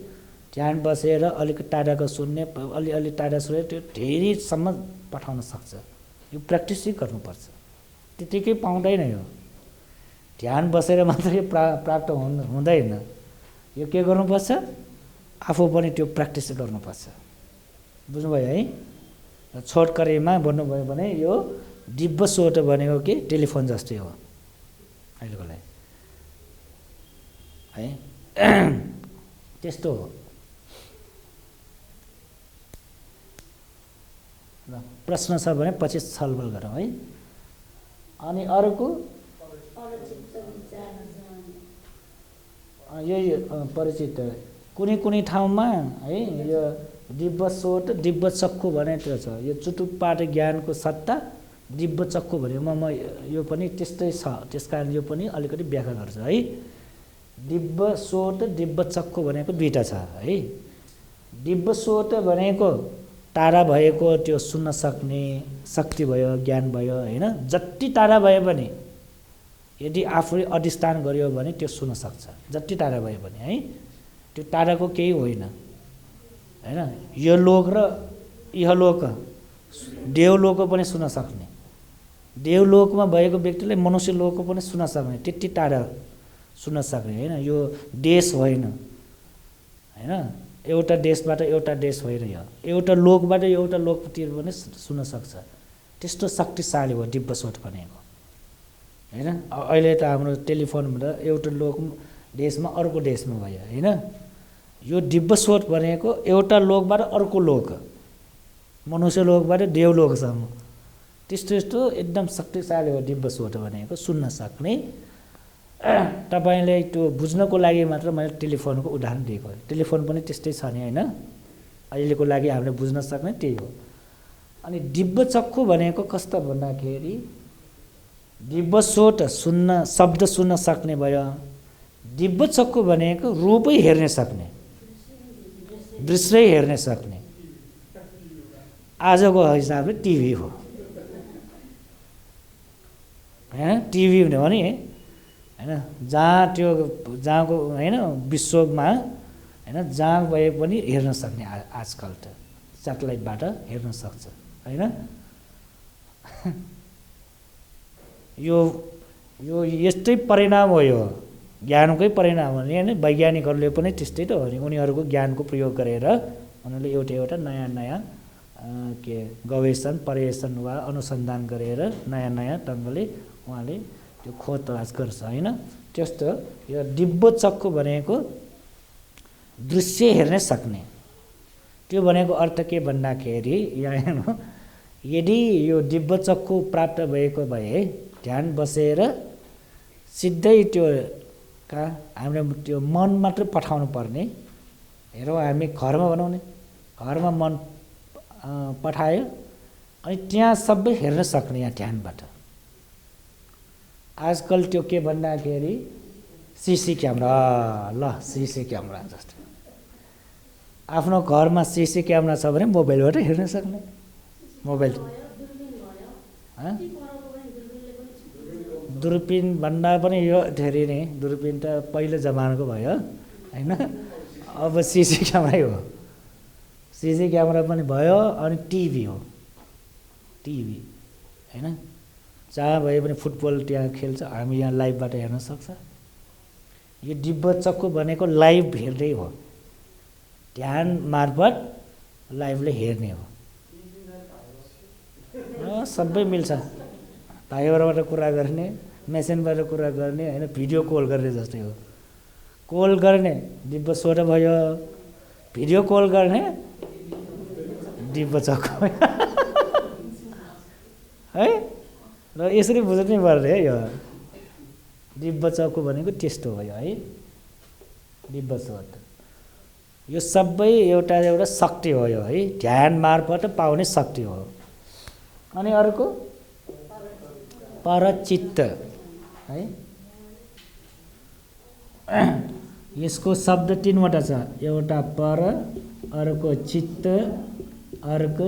ध्यान बसेर अलिक टाढाको सुन्ने, अलि टाढा सुने, त्यो धेरैसम्म पठाउन सक्छ। यो प्र्याक्टिसै गर्नुपर्छ, त्यतिकै पाउँदैन। यो ध्यान बसेर मात्रै प्राप्त हुँदैन। यो के गर्नुपर्छ? आफू पनि त्यो प्र्याक्टिस गर्नुपर्छ। बुझ्नुभयो है? छोटकरीमा भन्नुभयो भने यो दिव्यस्वर भनेको के टेलिफोन जस्तै हो अहिलेको लागि है। त्यस्तो हो। ल प्रश्न छ भने पछि छलफल गरौँ है। अनि अर्को यही परिचित कुनै कुनै ठाउँमा है यो दिव्यस्वर दिव्य चक्षु भनेको छ। यो चुटुप्पाट ज्ञानको सत्ता दिव्य चक्षु भनेमा म यो पनि त्यस्तै छ, त्यसकारण यो पनि अलिकति व्याख्या गर्छु है। दिव्यस्वर दिव्य चक्षु भनेको दुईटा छ है। दिव्यस्वर भनेको टाढा भएको त्यो सुन्न सक्ने शक्ति भयो, ज्ञान भयो हैन। जति टाढा भए पनि यदि आफूले अधिष्ठान गर्यो भने त्यो सुन्न सक्छ, जति टाढा भए पनि है। त्यो टाढाको केही होइन हैन। यो लोक र इहलोक देवलोक पनि सुन्न सक्ने, देवलोकमा भएको व्यक्तिले मनुष्य लोक पनि सुन्न सक्ने, त्यति टाढा सुन्न सक्ने हैन। यो देश होइन हैन, एउटा देशबाट एउटा देश होइन, यो एउटा लोकबाट एउटा लोकतिर पनि सुन्न सक्छ। त्यस्तो शक्तिशाली हो दिव्यस्वर भनेको हैन। अहिले त हाम्रो टेलिफोनबाट एउटा लोक देशमा अर्को देशमा भयो हैन। यो दिव्यस्वर भनेको एउटा लोकबाट अर्को लोक, मनुष्य लोकबाट देवलोकसम्म, त्यस्तो एकदम शक्तिशाली हो दिव्यस्वर भनेको, सुन्न सक्ने। तपाईँले त्यो बुझ्नको लागि मात्र मैले टेलिफोनको उदाहरण दिएको। टेलिफोन पनि त्यस्तै छ नि हैन, अहिलेको लागि हामीले बुझ्न सक्ने त्यही हो। अनि दिव्य चक्षु भनेको कस्तो भन्दाखेरि दिव्यस्वर सुन्न, शब्द सुन्न सक्ने भयो। दिव्य चक्षु भनेको रूपै हेर्न सक्ने, दृश्य हेर्न सक्ने। आजको हिसाबले टिभी हो हैन। टिभी भने हैन, जहाँको हैन विश्वमा हैन जहाँ गए पनि हेर्न सक्ने। आजकल त स्याटेलाइटबाट हेर्न सक्छ हैन। यो यस्तै परिणाम हो, यो ज्ञानकै परिणाम हो नि हैन। वैज्ञानिकहरूले पनि त्यस्तै त हो नि, उनीहरूको ज्ञानको प्रयोग गरेर उनीहरूले एउटा नयाँ के गवेषण पर्यवेक्षण वा अनुसन्धान गरेर नयाँ ढङ्गले उहाँले त्यो खोज तलास गर्छ हैन। त्यस्तो यो दिव्य चक्षु भनेको दृश्य हेर्न सक्ने। त्यो भनेको अर्थ के भन्दाखेरि यहाँ यदि यो दिव्य चक्षु प्राप्त भएको भए ध्यान बसेर सिधै त्यो हामीले त्यो मन मात्र पठाउनु पर्ने। हेरौँ हामी घरमा बनाउने, घरमा मन पठायो अनि त्यहाँ सबै हेर्न सक्ने यहाँ ध्यानबाट। आजकल त्यो के भन्दाखेरि सिसी क्यामेरा, ल सिसी क्यामेरा जस्तो आफ्नो घरमा सिसी क्यामेरा छ भने मोबाइलबाट हेर्न सक्ने। मोबाइल दूरबीन भन्दा पनि यो धेरै नै, दूरबीन त पहिलो जमानाको भयो हैन। अब सिसी क्यामेरै हो, सिसी क्यामेरा पनि भयो, अनि टिभी हो, टिभी होइन। जहाँ भए पनि फुटबल त्यहाँ खेल्छ, हामी यहाँ लाइभबाट हेर्न सक्छ। यो दिव्य चक्षु भनेको लाइभ हेर्दै हो, ध्यान मार्फत लाइभले हेर्ने हो। सबै मिल्छ, भाइबरबाट कुरा गर्ने, मेसेन्जरबाट कुरा गर्ने होइन, भिडियो कल गर्ने जस्तै हो। कल गर्ने दिव्य स्वर भयो, भिडियो कल गर्ने दिव्य चक्षु है। र यसरी बुझ्नै पर्ने है, यो दिव्य चक्षु भनेको त्यस्तो भयो है, दिव्य स्वर। यो सबै एउटा एउटा शक्ति हो यो है, ध्यान मार्फत पाउने शक्ति हो। अनि अर्को परचित्त है, यसको शब्द 3वटा छ, एउटा पर, अर्को चित्त, अर्को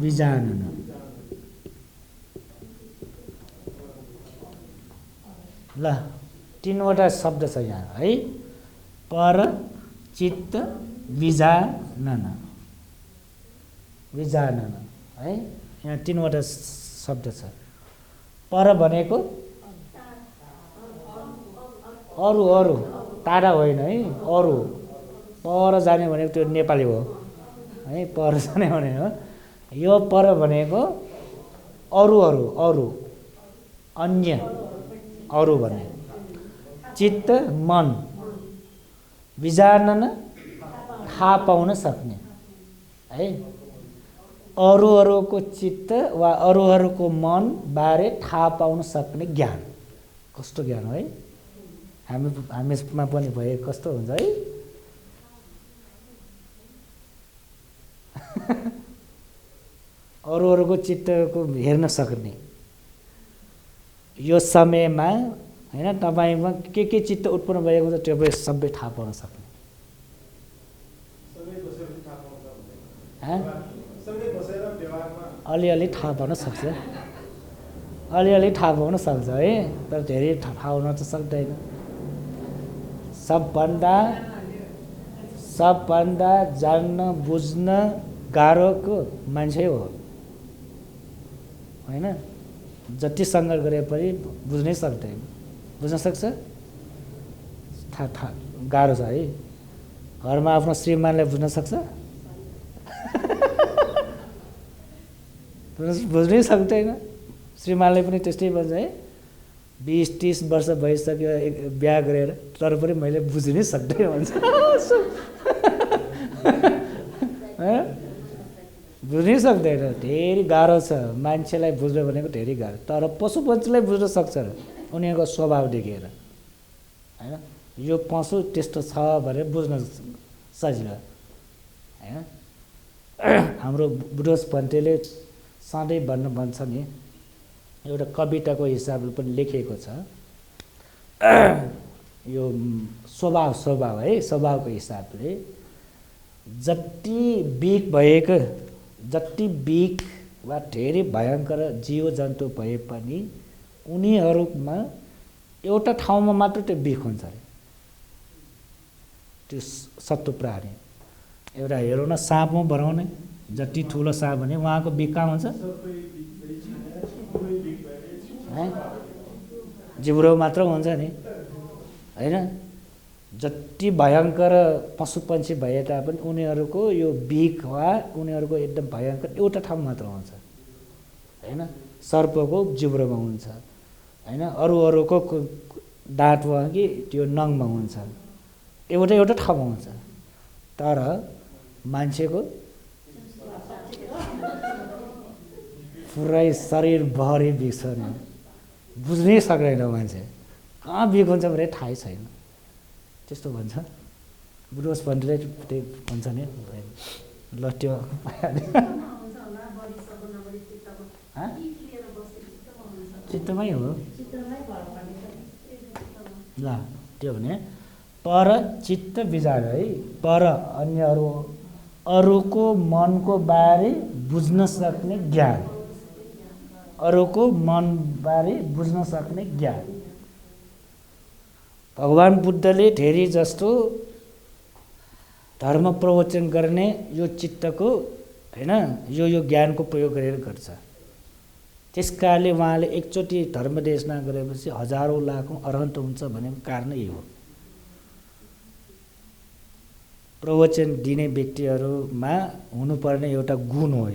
विजानन। ल 3वटा शब्द छ यहाँ है, पर, चित्त, विजानन, विजानन है। यहाँ 3वटा शब्द छ। पर भनेको अरू, अरू टाढा होइन है, अरू। पर जाने भनेको त्यो नेपाली हो है, पर जाने भने हो। यो पर भनेको अरू, अरू, अरू, अन्य, अरू भन्ने। चित्त मन, विजानन थाहा पाउन सक्ने है, अरूहरूको चित्त वा अरूहरूको मन बारे थाहा पाउन सक्ने ज्ञान। कस्तो ज्ञान है, हामीमा पनि भए कस्तो हुन्छ है। अरूहरूको चित्तको हेर्न सक्ने, यो समयमा होइन तपाईँमा के चित्त उत्पन्न भएको छ त्यो सबै थाहा पाउन सक्ने। अलिअलि थाहा पाउन सक्छ, अलिअलि थाहा पाउन सक्छ है, तर धेरै थाहा हुन त सक्दैन। सबभन्दा जान्न बुझ्न गाह्रोको मान्छे हो होइन। जति सङ्घर्ष गरे पनि बुझ्नै सक्दैन, बुझ्न सक्छ थाहा गाह्रो छ है। घरमा आफ्नो श्रीमानलाई बुझ्न सक्छ, बुझ्नै सक्दैन। श्रीमानले पनि त्यस्तै भन्छ है, 20-30 वर्ष भइसक्यो बिहा गरेर, तर पनि मैले बुझ्नै सक्दैन भन्छ। बुझ्नै सक्दैन, धेरै गाह्रो छ मान्छेलाई बुझ्नु भनेको, धेरै गाह्रो। तर पशु पक्षीलाई बुझ्न सक्छ र उनीहरूको स्वभाव देखेर होइन। यो पशु त्यस्तो छ भनेर बुझ्न सजिलो होइन। हाम्रो बुढोस भन्टेले सधैँ भन्छ नि, एउटा कविताको हिसाबले पनि लेखिएको छ, यो स्वभाव है, स्वभावको हिसाबले जति बिक वा धेरै भयङ्कर जीव जन्तु भए पनि उनीहरूमा एउटा ठाउँमा मात्र त्यो बिख हुन्छ अरे, त्यो शत्रु प्राणी। एउटा हेरौँ न, साँपमा बनाउने, जति ठुलो साँप भने उहाँको बिख कहाँ हुन्छ, जिब्रो मात्र हुन्छ नि होइन। जति भयङ्कर पशु पक्षी भए तापनि उनीहरूको यो बिख वा उनीहरूको एकदम भयङ्कर एउटा ठाउँ मात्र हुन्छ होइन। सर्पको जिब्रोमा हुन्छ होइन, अरूको दाँत वा कि त्यो नङमा हुन्छ, एउटा ठाउँमा हुन्छ। तर मान्छेको पुरै शरीरभरि बिख छ नि, बुझ्नै सक्दैन मान्छे, कहाँ बिख हुन्छ भने थाहै छैन। त्यस्तो भन्छ बुढोस भन्दै त्यही भन्छ नि, ल त्यो चित्तमै हो ल त्यो भने पर चित्त विचार है। पर अन्यहरू, अरूको मनको बारे बुझ्न सक्ने ज्ञान, अरूको मनबारे बुझ्न सक्ने ज्ञान। भगवान बुद्धले धेरै जस्तो धर्म प्रवचन गर्ने यो चित्तको हैन यो ज्ञानको प्रयोग गरेर गर्छ। त्यसकारणले उहाँले एकचोटि धर्म देशना गरेपछि हजारौं लाखौं अरहन्त हुन्छ भनेको कारण यही हो। प्रवचन दिने व्यक्तिहरूमा हुनुपर्ने एउटा गुण हो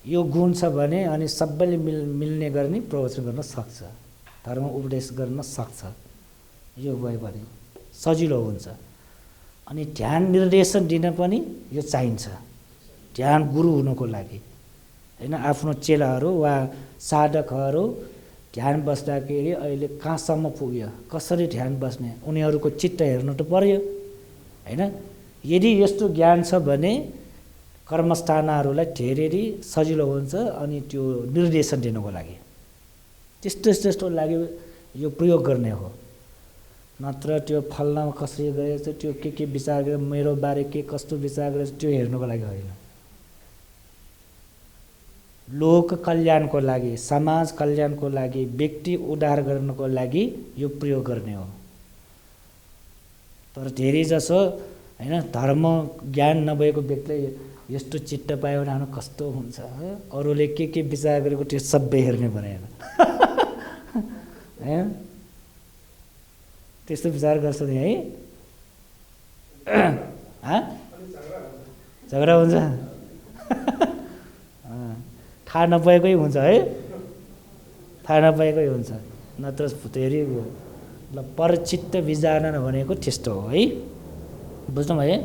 यो गुण छ भने अनि सबैले मिल्ने गर्ने प्रवचन गर्न सक्छ, धर्म उपदेश गर्न सक्छ। यो भयो भने सजिलो हुन्छ। अनि ध्यान निर्देशन दिन पनि यो चाहिन्छ, ध्यान गुरु हुनुको लागि हैन। आफ्नो चेलाहरू वा साधकहरू ध्यान बस्दाखेरि अहिले कहाँसम्म पुग्यो, कसरी ध्यान बस्ने, उनीहरूको चित्त हेर्नु त पर्यो हैन। यदि यस्तो ज्ञान छ भने कर्मस्थानहरूलाई धेरै सजिलो हुन्छ अनि त्यो निर्देशन दिनको लागि त्यस्तो लागि यो प्रयोग गर्ने हो। नत्र त्यो फल्नामा कसरी गरेछ, त्यो के विचार गरेर मेरो बारे के कस्तो विचार गरेछ त्यो हेर्नुको लागि होइन। लोक कल्याणको लागि, समाज कल्याणको लागि, व्यक्ति उद्धार गर्नको लागि यो प्रयोग गर्ने हो। तर धेरै जसो हैन धर्म ज्ञान नभएको व्यक्तिले यस्तो चित्त पायो भने कस्तो हुन्छ, अरूले के विचार गरेको त्यो सबै हेर्ने भनेर हैन त्यस्तो विचार गर्छ नि है। झगडा हुन्छ थाहा नपाएकै हुन्छ है, थाहा नपाएकै हुन्छ। नत्र धेरै ल परचित्त विजानन भनेको त्यस्तो हो है। बुझ्नु भयो?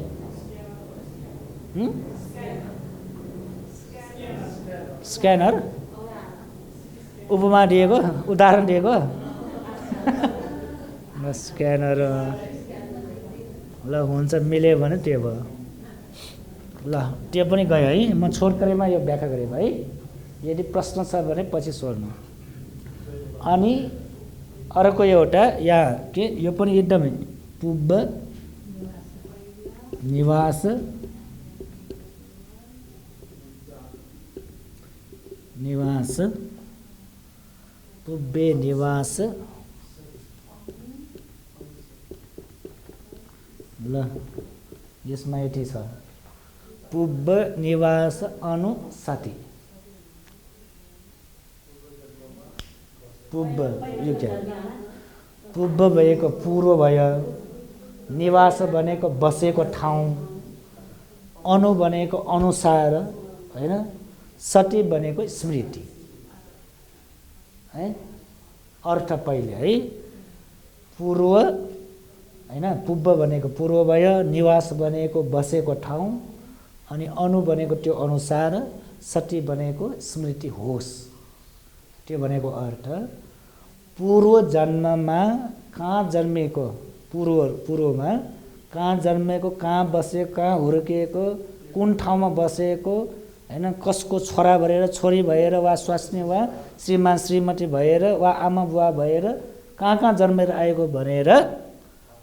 स्क्यानर उपमा दिएको, उदाहरण दिएको स्क्यानर ल हुन्छ, मिल्यो भने त्यो भयो। ल त्यो पनि गयो है। म छोटकरीमा यो व्याख्या गरेँ है। यदि प्रश्न छ भने पछि सोध्नु। अनि अर्को एउटा यहाँ के यो पनि एकदमै पुब्ब निवास पुब्बे निवास ल यसमा यति छ पुब्ब निवास अनुसति। पुब्ब यो क्या, पुब्ब भनेको पूर्व भयो, निवास भनेको बसेको ठाउँ, अनु भनेको अनुसार हैन, सति भनेको स्मृति है। अर्थ पहिले है, पूर्व हैन, पुब्ब भनेको पूर्व भयो, निवास भनेको बसेको ठाउँ, अनि अनु भनेको त्यो अनुसार, सति भनेको स्मृति होस्। त्यो भनेको अर्थ पूर्व जन्ममा कहाँ जन्मेको, पूर्वमा कहाँ जन्मेको, कहाँ बसेको, कहाँ हुर्किएको, कुन ठाउँमा बसेको हैन, कसको छोरा भएर, छोरी भएर, वा स्वास्नी वा श्रीमान श्रीमती भएर, वा आमा बुवा भएर कहाँ कहाँ जन्मेर आएको भनेर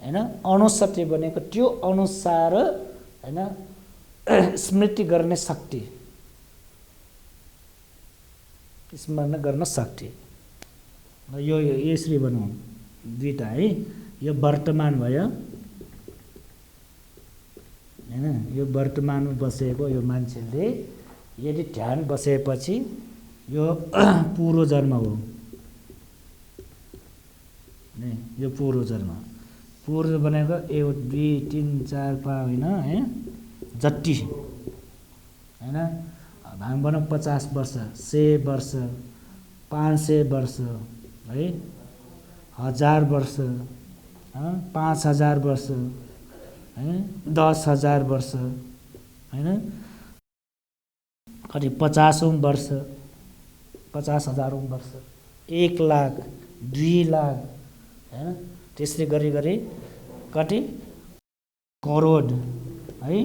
हैन। अनुसति भनेको त्यो अनुसार हैन स्मृति गर्ने शक्ति, स्मरण गर्न शक्ति। यो यसरी भनौँ दुईटा है। यो वर्तमान भयो हैन, यो वर्तमानमा बसेको यो मान्छेले यदि ध्यान बसेपछि यो पूर्व जन्म हो नि। यो पूर्व जन्म, पूर्व भनेको 1 2 3 4 5 होइन है, जति हैन। हामी भनौँ 50 वर्ष, 100 वर्ष, 500 वर्ष है, 1000 वर्ष, 5000 वर्ष है, 10,000 वर्ष हैन, कति 50औं वर्ष, 50,000औं वर्ष, 1 लाख, 2 लाख हैन। त्यसरी गरी कति करोड है,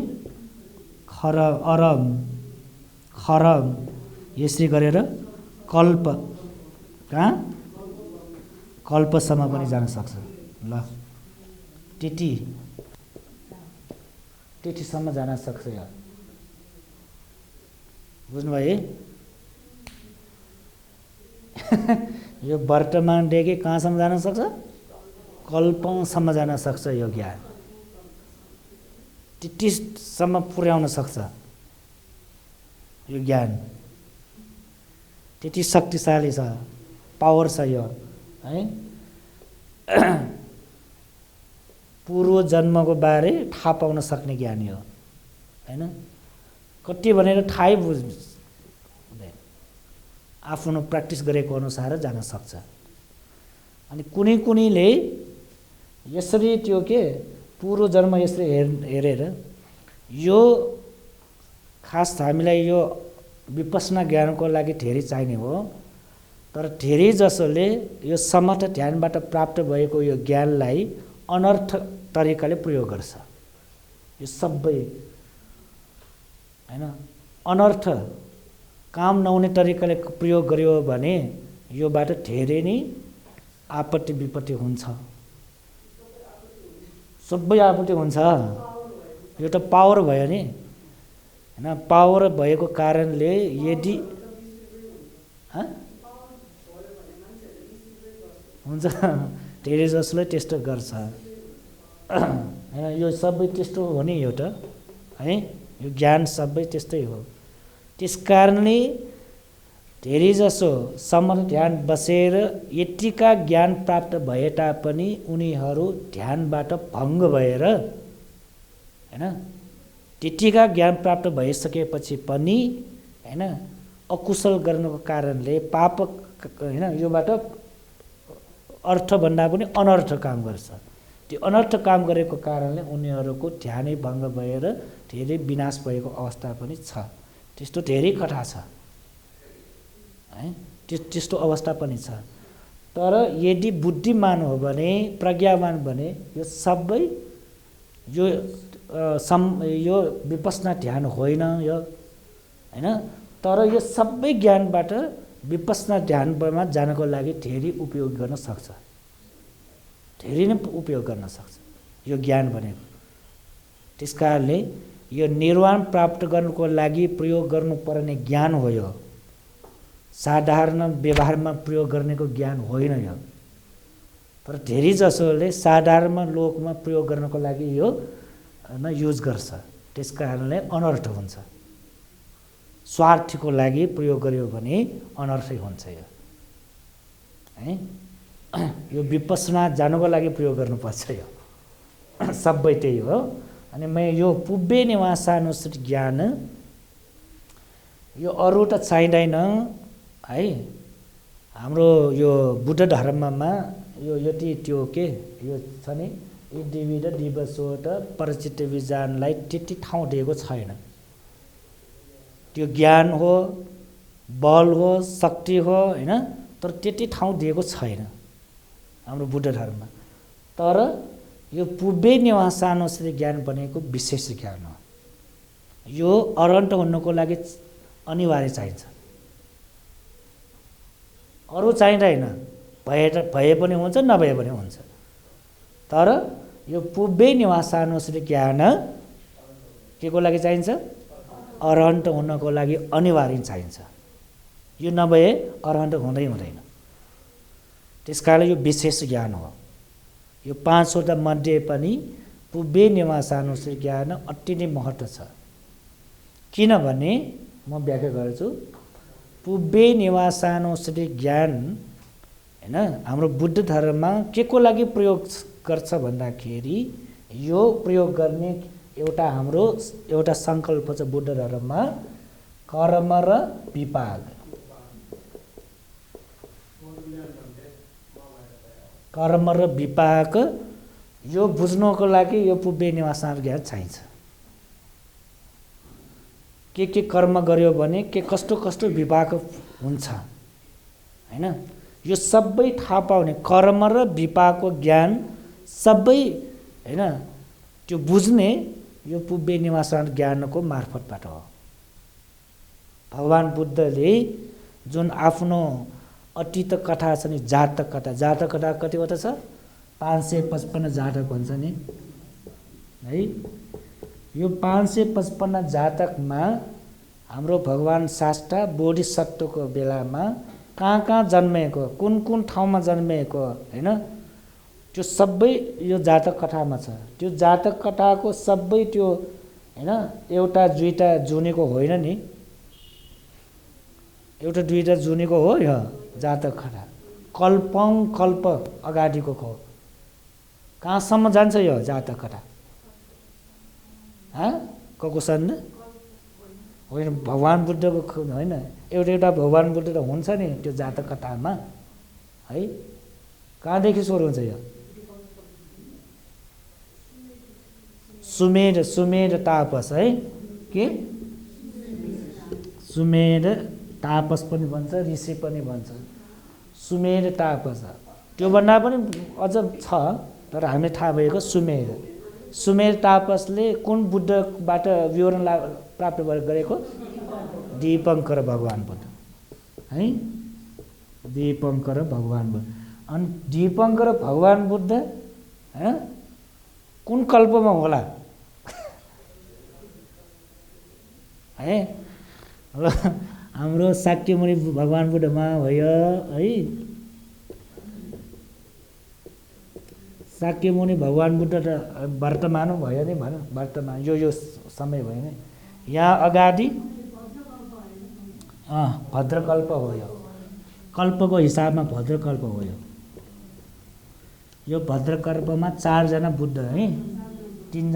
खरब, अरब, खरब, यसरी गरेर कल्प, कहाँ कल्पसम्म पनि जान सक्छ। ल त्यतिसम्म जान सक्छ। यो बुझ्नुभयो? यो वर्तमानदेखि कहाँसम्म जान सक्छ, कल्पौँसम्म जान सक्छ यो ज्ञान। त्यतिसम्म पुर्याउन सक्छ यो ज्ञान। त्यति शक्तिशाली छ, पावर छ यो है। पूर्व जन्मको बारे थाहा पाउन सक्ने ज्ञान यो हैन। कति भनेर थाहै बुझ्दैन, आफ्नो प्र्याक्टिस गरेको अनुसार जान सक्छ। अनि कुनै कुनैले यसरी त्यो के पूर्व जन्म यसरी हेरेर यो खास हामीलाई यो विपश्यना ज्ञानको लागि धेरै चाहिने हो, तर धेरै जसोले यो समर्थ ध्यानबाट प्राप्त भएको यो ज्ञानलाई अनर्थ तरिकाले प्रयोग गर्छ। यो सबै हैन अनर्थ काम नहुने तरिकाले प्रयोग गर्यो भने योबाट धेरै नै आपत्ति विपत्ति हुन्छ, सबै आपत्ति हुन्छ। यो त पावर भयो नि हैन। पावर भएको कारणले यदि हुन्छ धेरै जसले त्यस्तो गर्छ हैन। यो सबै त्यस्तो हो नि, यो त है यो ज्ञान सबै त्यस्तै हो। त्यसकारणले धेरै जसो समर्थ ध्यान बसेर यतिका ज्ञान प्राप्त भए तापनि उनीहरू ध्यानबाट भङ्ग भएर हैन त्यतिका ज्ञान प्राप्त भइसकेपछि पनि हैन अकुशल गर्नुको कारणले पाप हैन योबाट अर्थभन्दा पनि अनर्थ काम गर्छ। त्यो अनर्थ काम गरेको कारणले उनीहरूको ध्यानै भङ्ग भएर धेरै विनाश भएको अवस्था पनि छ। त्यस्तो धेरै कथा छ है, त्यस्तो अवस्था पनि छ। तर यदि बुद्धिमान हो भने, प्रज्ञावान भने यो सबै यो विपश्यना ध्यान होइन यो हैन। तर यो सबै ज्ञानबाट विपश्यना ध्यानमा जानको लागि धेरै उपयोग गर्न सक्छ, धेरै नै उपयोग गर्न सक्छ यो ज्ञान भनेको। त्यसकारणले यो निर्वाण प्राप्त गर्नुको लागि प्रयोग गर्नुपर्ने ज्ञान हो यो, साधारण व्यवहारमा प्रयोग गर्नेको ज्ञान होइन यो। तर धेरै जसोले साधारण लोकमा प्रयोग गर्नको लागि यो युज गर्छ, त्यसकारणले अनर्थ हुन्छ। स्वार्थको लागि प्रयोग गर्यो भने अनर्थै हुन्छ यो है। यो विपश्यना जानुको लागि प्रयोग गर्नुपर्छ यो सबै त्यही हो। अनि यो पुब्बे निवासानुसृत ज्ञान यो अरू त चाहिँदैन है। हाम्रो यो बुद्ध धर्ममा यो यति त्यो के यो छ नि इडिविड दिवसोट परिचित विजानलाई त्यति ठाउँ दिएको छैन। त्यो ज्ञान हो, बल हो, शक्ति हो हैन, तर त्यति ठाउँ दिएको छैन हाम्रो बुद्ध धर्ममा। तर यो पुब्बे निवासानुसृत ज्ञान भनेको विशेष ज्ञान हो। यो अरहन्त हुनुको लागि अनिवार्य चाहिन्छ, अरू चाहिँदैन। भए पनि हुन्छ, नभए पनि हुन्छ। तर यो पुब्बे निवासानुसृत ज्ञान के को लागि चाहिन्छ? अरहन्त हुनको लागि अनिवार्य चाहिन्छ। यो नभए अरहन्त हुँदै हुँदैन। त्यसकारणले यो विशेष ज्ञान हो। यो 5वटा मध्ये पनि पुब्बे निवासानुसृत ज्ञान अति नै महत्त्व छ। किनभने म व्याख्या गर्छु, पुब्बे निवासानुसृत ज्ञान हैन हाम्रो बुद्ध धर्ममा के को लागि प्रयोग गर्छ भन्दाखेरि यो प्रयोग गर्ने एउटा संकल्प छ बुद्ध धर्ममा, कर्म र विपाक। कर्म र विपाक यो बुझ्नको लागि यो पुब्बे निवासानुसृत ज्ञान चाहिन्छ। के कर्म गर्यो भने के कस्तो कस्तो विपाक हुन्छ हैन, यो सबै थाहा पाउने कर्म र विपाकको ज्ञान सबै हैन त्यो बुझ्ने यो पुब्बे निवासानुसृत ज्ञानको मार्फतबाट हो। भगवान बुद्धले जुन आफ्नो अतीत कथा छ नि, जातक कथा कतिवटा छ? 555 जातक भन्छ नि है। यो 555 जातकमा हाम्रो भगवान शास्ता बोधिसत्वको बेलामा कहाँ जन्मेको, कुन ठाउँमा जन्मेको हैन, त्यो सबै यो जातक कथामा छ। त्यो जातक कथाको सबै त्यो हैन एउटा दुईटा जुनेको होइन नि, एउटा दुईटा जुनेको हो यो जातक कथा, कल्पौं कल्प अगाडिको हो। कहाँसम्म जान्छ यो जातक कथा? ककुसन्द होइन, भगवान् बुद्धको होइन, एउटा भगवान् बुद्ध त हुन्छ नि त्यो जातक कथामा है। कहाँदेखि सुरु हुन्छ यो? सुमेर तापस है, के सुमेर तापस पनि भन्छ, ऋषि पनि भन्छ, सुमेर तापस। त्योभन्दा पनि अझ छ, तर हामीले थाहा भएको सुमेर तापसले कुन बुद्धबाट विवरण प्राप्त गरेको? दीपङ्कर भगवान् बुद्ध है, दीपङ्कर भगवान् बुद्ध। अनि दीपङ्कर भगवान् बुद्ध हैन कुन कल्पमा होला है? हाम्रो शाक्यमुनि भगवान् बुद्धमा भयो है, शाक्यमुनि भगवान् बुद्ध त वर्तमान भयो नि, भन वर्तमान यो समय भयो नि। यहाँ अगाडि भद्रकल्प हो, यो कल्पको हिसाबमा भद्रकल्प हो। यो भद्रकल्पमा 4 जना बुद्ध है, 3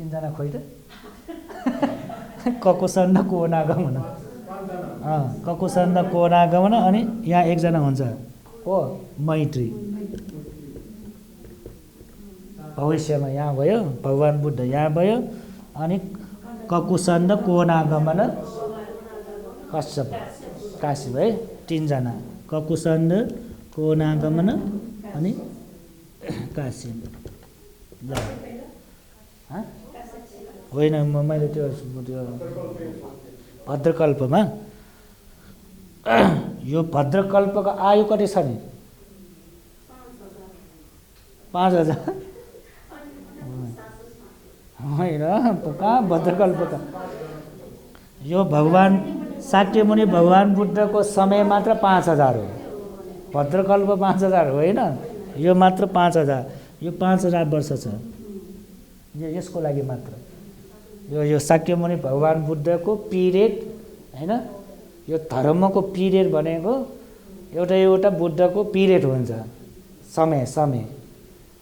जना खोइ त ककुसन्द कोनागमन, ककुसन्द कोनागमन। अनि यहाँ 1 जना हुन्छ हो मैत्री, भविष्यमा यहाँ भयो भगवान् बुद्ध, यहाँ भयो। अनि ककुसन्द कोनागमन कश्यप काश्यप है, 3 जना, ककुसन्द कोनागमन अनि काश्यप। ल होइन, मैले त्यो भद्रकल्पमा यो भद्रकल्पको आयु कति छ नि? 5000 होइन, कहाँ भद्रकल्पका? यो भगवान् शाक्यमुनि भगवान् बुद्धको समय मात्र 5000 हो, भद्रकल्प 5000 होइन, यो मात्र 5000, यो 5000 वर्ष छ यसको लागि मात्र। यो शाक्यमुनि भगवान् बुद्धको पिरियड हैन, यो धर्मको पिरियड भनेको एउटा बुद्धको पिरियड हुन्छ, समय।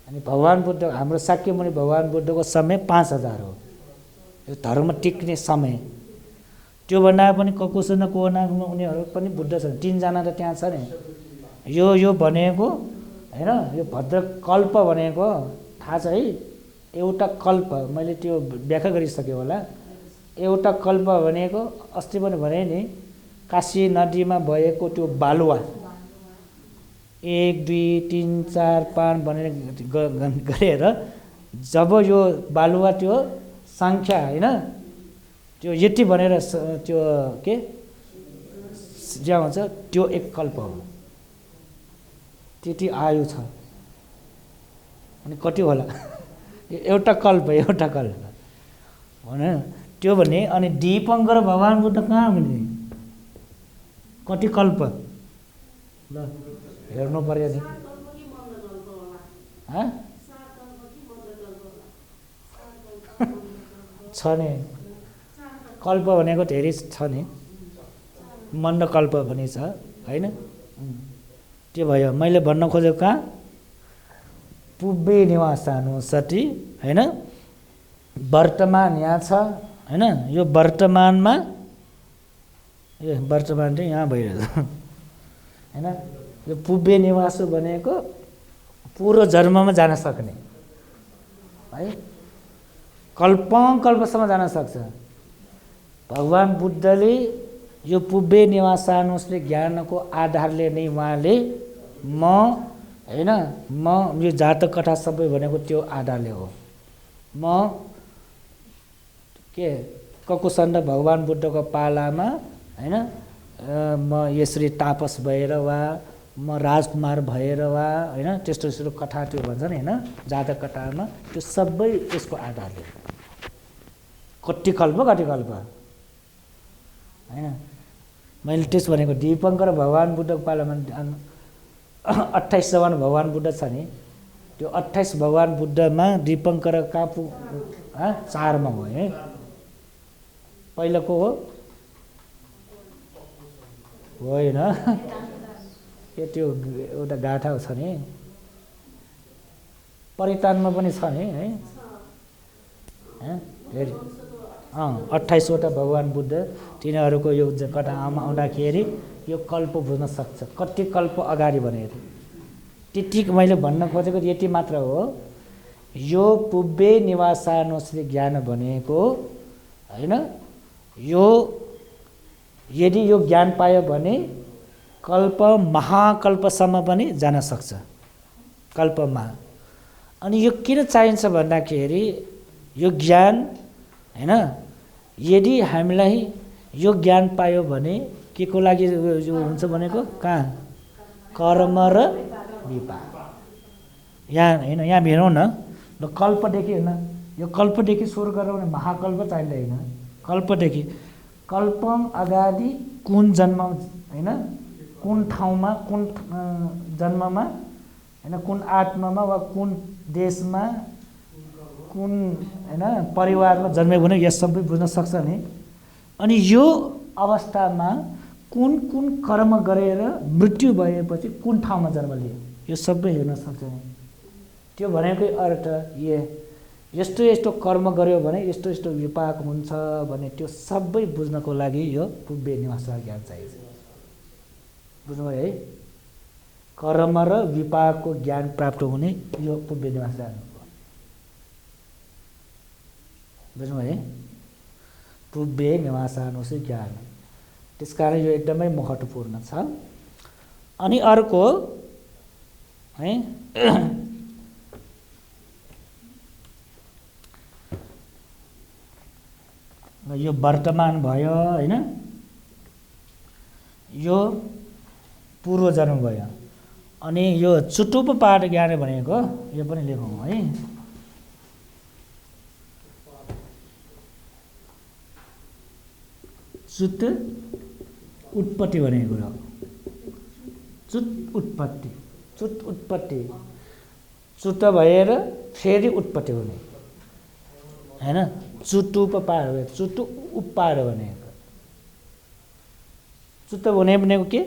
अनि भगवान् बुद्ध हाम्रो शाक्यमुनि भगवान् बुद्धको समय 5000 हो, यो धर्म टिक्ने समय। त्योभन्दा पनि ककुसन्द कोनागमन उनीहरू पनि बुद्ध छन्, 3 जना त त्यहाँ छ नि। यो भनेको हैन, यो भद्रकल्प भनेको थाहा छ है, एउटा कल्प, मैले त्यो व्याख्या गरिसकेँ होला। एउटा कल्प भनेको अस्ति पनि भने नि, काशी नदीमा भएको त्यो बालुवा 1 2 3 4 5 भनेर गरेर जब यो बालुवा त्यो सङ्ख्या हैन त्यो यति भनेर त्यो के ज्या हुन्छ, त्यो 1 कल्प हो, त्यति आयु छ। अनि कति होला? एउटा कल्प भने त्यो भने। अनि दीपङ्कर भगवान् बुद्ध कहाँ हुने? कति कल्प? ल हेर्नु पर्यो नि, छ नि कल्प भनेको धेरै छ नि, मण्डकल्प पनि छ होइन। त्यो भयो। मैले भन्न खोजेको कहाँ? पुब्बे निवासानुसति होइन, वर्तमान यहाँ छ होइन। यो वर्तमानमा वर्तमान चाहिँ यहाँ भइरहेछ होइन। यो पुब्बे निवास भनेको पूर्व जन्ममा जान सक्ने है, कल्पसम्म जान सक्छ। भगवान् बुद्धले यो पुब्बे निवासानुसले ज्ञानको आधारले नै उहाँले म यो जातक कथा सबै भनेको त्यो आधारले हो। म के ककुसन्द भगवान् बुद्धको पालामा होइन, म यसरी तापस भएर वा म राजकुमार भएर वा होइन, त्यस्तो कथा त्यो भन्छ नि होइन, जातक कथामा त्यो सबै यसको आधारले। कति कल्प होइन। मैले त्यस भनेको दीपङ्कर भगवान् बुद्धको पालामा 28 भगवान बुद्ध छ नि, त्यो 28 भगवान बुद्धमा दीपङ्कर कहाँ 4मा हो है। पहिलाको हो होइन, त्यो एउटा गाथा छ नि, परितानमा पनि छ नि है। 28वटा भगवान बुद्ध, तिनीहरूको यो कथामा आउँदाखेरि यो कल्प बुझ्न सक्छ, कति कल्प अगाडि भनेर। त्यति मैले भन्न खोजेको यति मात्र हो। यो पुब्बे निवासानुश्री ज्ञान भनेको होइन, यो यदि यो ज्ञान पायो भने कल्प महाकल्पसम्म पनि जान सक्छ, कल्पमा। अनि यो किन चाहिन्छ भन्दाखेरि यो ज्ञान होइन, यदि हामीलाई यो ज्ञान पायो भने के को लागि यो हुन्छ भनेको, कहाँ कर्म र विपाक। यहाँ होइन, यहाँ हेरौँ न, ल कल्पदेखि होइन, यो कल्पदेखि सुरु गरेर भने महाकल्प चाहिँदैन, कल्पदेखि कल्पम अगाडि कुन जन्म होइन, कुन ठाउँमा, कुन जन्ममा होइन, कुन आत्मामा वा कुन देशमा, कुन होइन परिवारमा जन्मेको भने यस सबै बुझ्न सक्छ नि। अनि यो अवस्थामा कुन कुन कर्म गरेर मृत्यु भएपछि कुन ठाउँमा जन्म लियो, यो सबै हेर्न सक्छ नि। त्यो भनेकै अर्थ यस्तो यस्तो कर्म गर्यो भने यस्तो यस्तो विपाक हुन्छ भने त्यो सबै बुझ्नको लागि यो पुब्बे निवास ज्ञान चाहिन्छ। बुझ्नुभयो है? कर्म र विपाकको ज्ञान प्राप्त हुने यो पुब्बे निवास ज्ञान हो। बुझ्नुभयो है? पुब्बे निवासानुश्री ज्ञान, त्यसकारण यो एकदमै महत्त्वपूर्ण छ। अनि अर्को है यो वर्तमान भयो होइन, यो पूर्व जन्म भयो। अनि यो चुटुप पाठ ज्ञान भनेको यो पनि लेखौँ है। चुत उत्पत्ति भनेको कुरा, चुत उत्पत्ति, चुत उत्पत्ति, चुत भएर फेरि उत्पत्ति हुने होइन। चुटुप पार हो, चुटु उपार भनेको। चुत हुने भनेको के,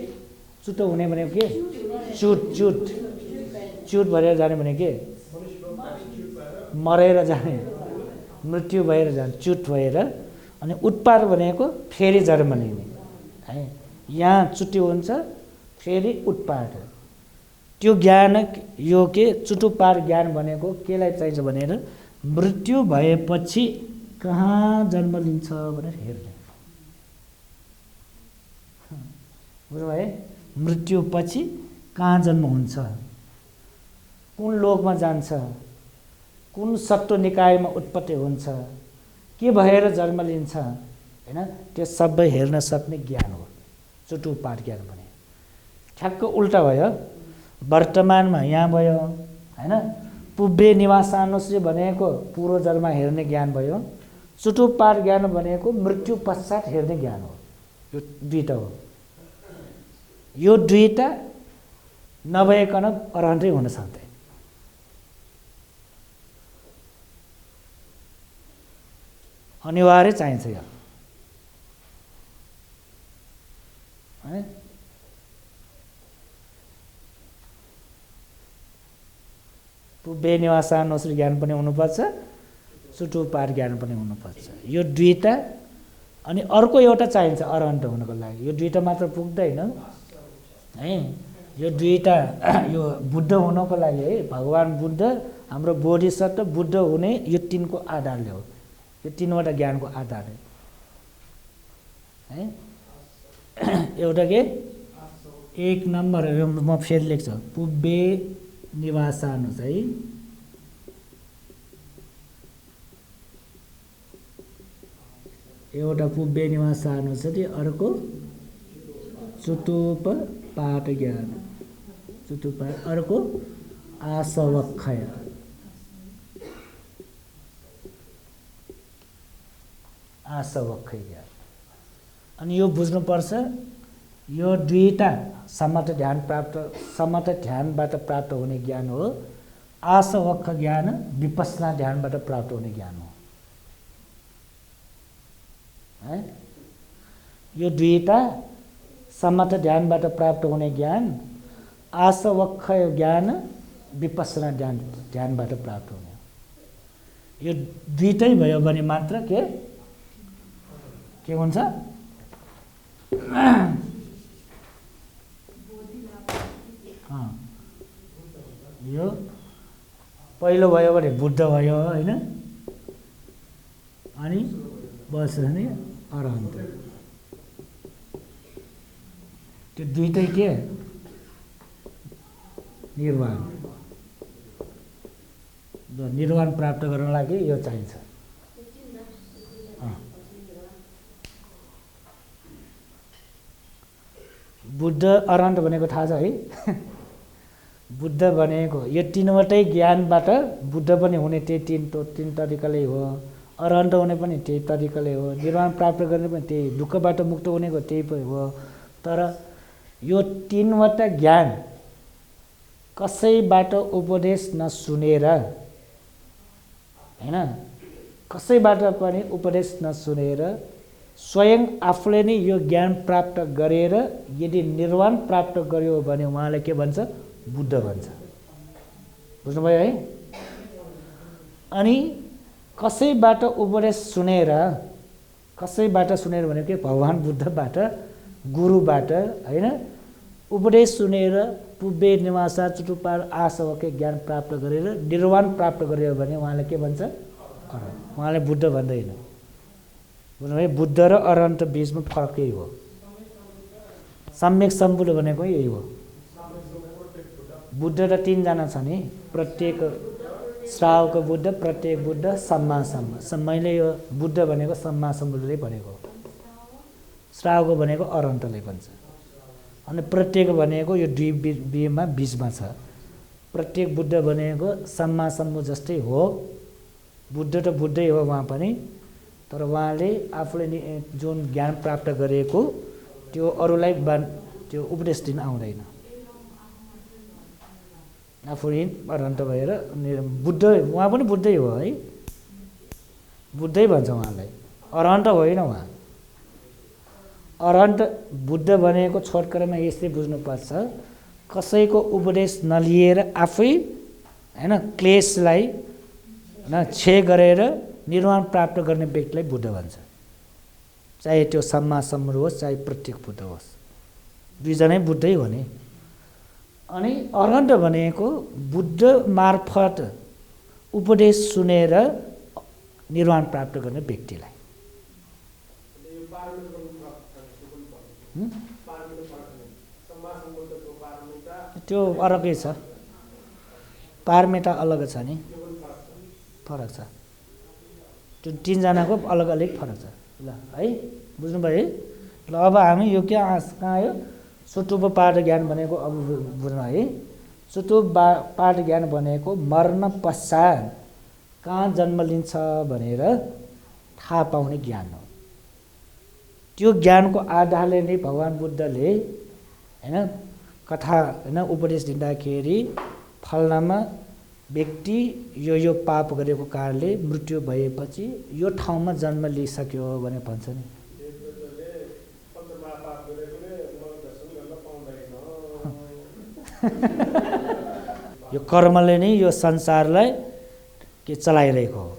चुत हुने भनेको के, चुट चुट चुट भएर जाने भने के, मरेर जाने, मृत्यु भएर जाने, चुट भएर। अनि उत्पार भनेको फेरि जन्म लिने है। यहाँ चुट्टी हुन्छ फेरि उत्पार, त्यो ज्ञान यो के चुटुपार ज्ञान भनेको केलाई चाहिन्छ भनेर मृत्यु भएपछि कहाँ जन्म लिन्छ भनेर हेर्ने। बुझ्नुभयो है? मृत्युपछि कहाँ जन्म हुन्छ, कुन लोकमा जान्छ, कुन सत्व निकायमा उत्पत्ति हुन्छ, के भएर जन्म लिन्छ होइन, त्यो सबै हेर्न सक्ने ज्ञान हो चुटुपार ज्ञान भने। ठ्याक्क उल्टा भयो, वर्तमानमा यहाँ भयो होइन। पुब्बे निवासानुश्री भनेको पूर्व जन्म हेर्ने ज्ञान भयो, चुटुपार ज्ञान भनेको मृत्यु पश्चात हेर्ने ज्ञान हो। यो दुईटा हो। यो दुईटा नभइकन अरहन्तै हुन सक्दैन। अनिवार्य चाहिन्छ यो है। पुब्बे निवासानुश्री ज्ञान पनि हुनुपर्छ, चुटुपार ज्ञान पनि हुनुपर्छ, यो दुईटा। अनि अर्को एउटा चाहिन्छ अरहन्त हुनको लागि, यो दुईटा मात्र पुग्दैन है। यो दुईटा यो बुद्ध हुनको लागि है, भगवान बुद्ध हाम्रो बोधिसत्व बुद्ध हुने यो तिनको आधारले हो, यो तीनवटा ज्ञानको आधार है। एउटा के 1 नम्बर म फेरि लेख्छु, पुब्बे निवासानुश्री एउटा पुब्बे निवासानुश्री, अर्को चुटुप पाठ ज्ञान, चुटुपाठ, अर्को आसवक्षय, आसवक्षय ज्ञान। अनि यो बुझ्नुपर्छ यो दुईटा समता ध्यानबाट प्राप्त हुने ज्ञान हो। आसवक्ख ज्ञान विपस्सना ध्यानबाट प्राप्त हुने ज्ञान हो है। यो दुईटा समता ध्यानबाट प्राप्त हुने ज्ञान, आसवक्ख ज्ञान विपस्सना ध्यानबाट प्राप्त हुने। यो दुईटै भयो भने मात्र के हुन्छ? यो पहिलो भयो भने बुद्ध भयो होइन, अनि बस भने अरहन्त। त्यो दुईटै के निर्वाण। निर्वाण प्राप्त गर्न लागि यो चाहिन्छ। बुद्ध अरहन्त भनेको थाहा छ है? बुद्ध भनेको यो तीनवटै ज्ञानबाट बुद्ध पनि हुने त्यही तीन तरिकाले हो, अरहन्त हुने पनि त्यही तरिकाले हो, निर्वाण प्राप्त गर्ने पनि त्यही, दुःखबाट मुक्त हुनेको त्यही पनि हो। तर यो तीनवटा ज्ञान कसैबाट उपदेश नसुनेर हैन, कसैबाट पनि उपदेश नसुनेर स्वयं आफूले नै यो ज्ञान प्राप्त गरेर यदि निर्वाण प्राप्त गर्यो भने उहाँले के भन्छ? बुद्ध भन्छ। बुझ्नुभयो है? अनि कसैबाट उपदेश सुनेर, कसैबाट सुनेर भनेको भगवान बुद्धबाट, गुरुबाट हैन, उपदेश सुनेर पुब्बे निवासा चतुष्पाद आसवके ज्ञान प्राप्त गरेर निर्वाण प्राप्त गर्यो भने उहाँले के भन्छ? उहाँले बुद्ध भन्दैन। बुझ्नुभयो? बुद्ध र अरहन्त बीचमा फरक यही हो। सम्यक सम्बुद्ध भनेको यही हो। बुद्ध त तीनजना छ नि, प्रत्येक श्रावक बुद्ध, प्रत्येक बुद्ध, सम्मा सम्म। मैले यो बुद्ध भनेको सम्मा सम्बुद्धले भनेको, श्रावक भनेको अरहन्तले भन्छ। अनि प्रत्येक भनेको यो दुई बीचमा छ। प्रत्येक बुद्ध भनेको सम्मा सम्बुद्ध जस्तै हो। बुद्ध त बुद्धै हो उहाँ पनि, तर उहाँले आफूले जुन ज्ञान प्राप्त गरेको त्यो अरूलाई त्यो उपदेश दिन आउँदैन। आफूले अरहन्त भएर बुद्ध, उहाँ पनि बुद्धै हो है, बुद्धै भन्छ उहाँलाई, अरहन्त होइन उहाँ। अरहन्त बुद्ध भनेको छोटकरीमा यसले बुझ्नुपर्छ, कसैको उपदेश नलिएर आफै हैन क्लेशलाई क्षय गरेर निर्वाण प्राप्त गर्ने व्यक्तिलाई बुद्ध भन्छ। चाहे त्यो सम्मा सम्बुद्ध होस्, चाहे प्रत्येक बुद्ध होस्, दुईजनै बुद्धै हो नि। अनि अरहन्त भनेको बुद्ध मार्फत उपदेश सुनेर निर्वाण प्राप्त गर्ने व्यक्तिलाई। त्यो अलगै छ, पारमिता अलग छ नि, फरक छ। त्यो तीनजनाको अलग अलग फरक छ। ल है, बुझ्नुभयो है? ल अब हामी यो कहाँ आयो? चतुष्पाद ज्ञान भनेको अब बुझ्नु है। चतुष्पाद ज्ञान भनेको मर्न पश्चात कहाँ जन्म लिन्छ भनेर थाहा पाउने ज्ञान हो। त्यो ज्ञानको आधारले नै भगवान बुद्धले हैन कथा हैन उपदेश दिँदाखेरि फलनामा व्यक्ति यो पाप गरेको कारणले मृत्यु भएपछि यो ठाउँमा जन्म लिइसक्यो भनेर भन्छ नि। यो कर्मले नै यो संसारलाई के चलाइरहेको हो।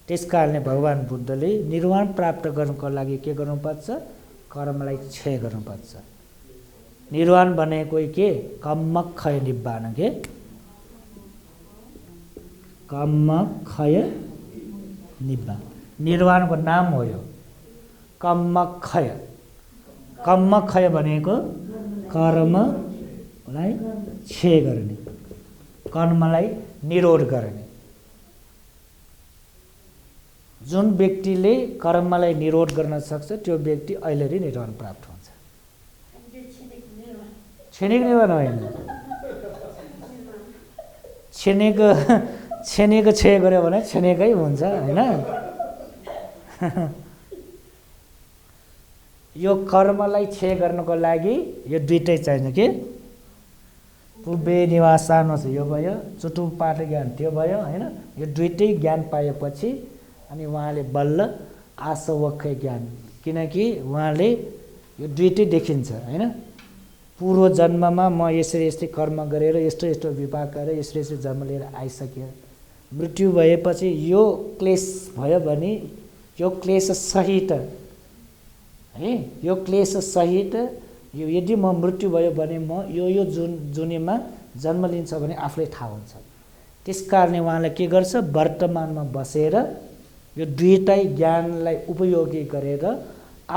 त्यसकारणले भगवान बुद्धले निर्वाण प्राप्त गर्नको लागि के गर्नुपर्छ? कर्मलाई क्षय गर्नुपर्छ। निर्वाण भनेको के? कम्मक्षय निब्बान के कम्मक्षय निब्बान निर्वाणको नाम हो यो कम्मक्षय। कम्मक्षय भनेको कर्मलाई क्षय गर्ने, कर्मलाई निरोध गर्ने। जुन व्यक्तिले कर्मलाई निरोध गर्न सक्छ त्यो व्यक्ति अहिले नै निर्वाण प्राप्त हुन्छ। क्षणिक निर्वाण होइन, क्षणिक क्षय गर्यो भने क्षणिकै हुन्छ होइन। यो कर्मलाई क्षय गर्नको लागि यो दुईटै चाहिन्छ के पुबे निवासान यो भयो चुटुपाट ज्ञान त्यो भयो हैन यो दुईटै ज्ञान पाएपछि अनि उहाँले बल्ल आसवक्खै ज्ञान किनकि उहाँले यो दुईटै देखिन्छ हैन पूर्व जन्ममा म यसरी कर्म गरेर यस्तो विपाक गरेर यसरी जन्म लिएर आइसक्यो मृत्यु भएपछि यो क्लेश भयो भने यो क्लेश सहित है यो क्लेश सहित यो यदि म मृत्यु भयो भने म यो जुनीमा जन्म लिन्छ भने आफूलाई थाहा हुन्छ त्यसकारणले उहाँले के गर्छ वर्तमानमा बसेर यो दुईटै ज्ञानलाई उपयोगी गरेर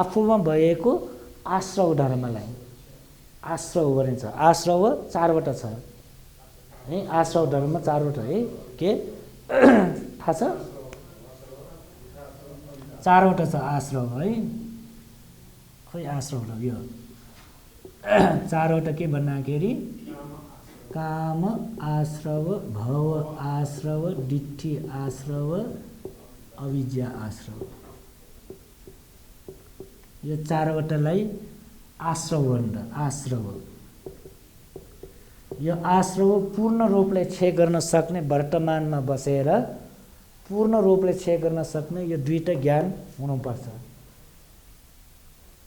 आफूमा भएको आश्रव धर्मलाई आश्रव भनिन्छ आश्रव चारवटा छ है आश्रव धर्म चारवटा है के थाहा छ चारवटा छ आश्रव है खोइ आश्रव यो चारवटा के भन्दाखेरि काम आश्रव भव आश्रव दिट्ठी आश्रव अविद्या आश्रव यो चारवटालाई आश्रव भन्छ आश्रव यो आश्रव पूर्ण रूपले क्षय गर्न सक्ने वर्तमानमा बसेर पूर्ण रूपले क्षय गर्न सक्ने यो दुईटा ज्ञान हुनुपर्छ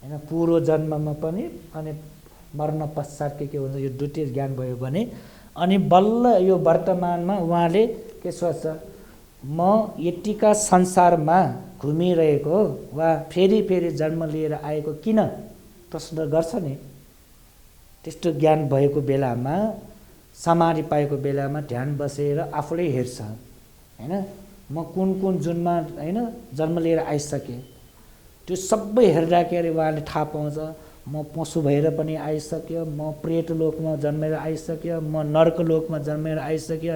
हैन पूर्व जन्ममा पनि अनि मर्न पश्चात के हुन्छ यो दुईटै ज्ञान भयो भने अनि बल्ल यो वर्तमानमा उहाँले के सोच्छ म यतिका संसारमा घुमिरहेको वा फेरि जन्म लिएर आएको किन प्रश्न गर्छ नि त्यस्तो ज्ञान भएको बेलामा समाधि पाएको बेलामा ध्यान बसेर आफूले हेर्छ हैन म कुन जुनमा हैन जन्म लिएर आइसके त्यो सबै हेर्दाखेरि उहाँले थाहा पाउँछ म पशु भएर पनि आइसक्यो म प्रेत लोकमा जन्मेर आइसक्यो म नर्क लोकमा जन्मेर आइसक्यो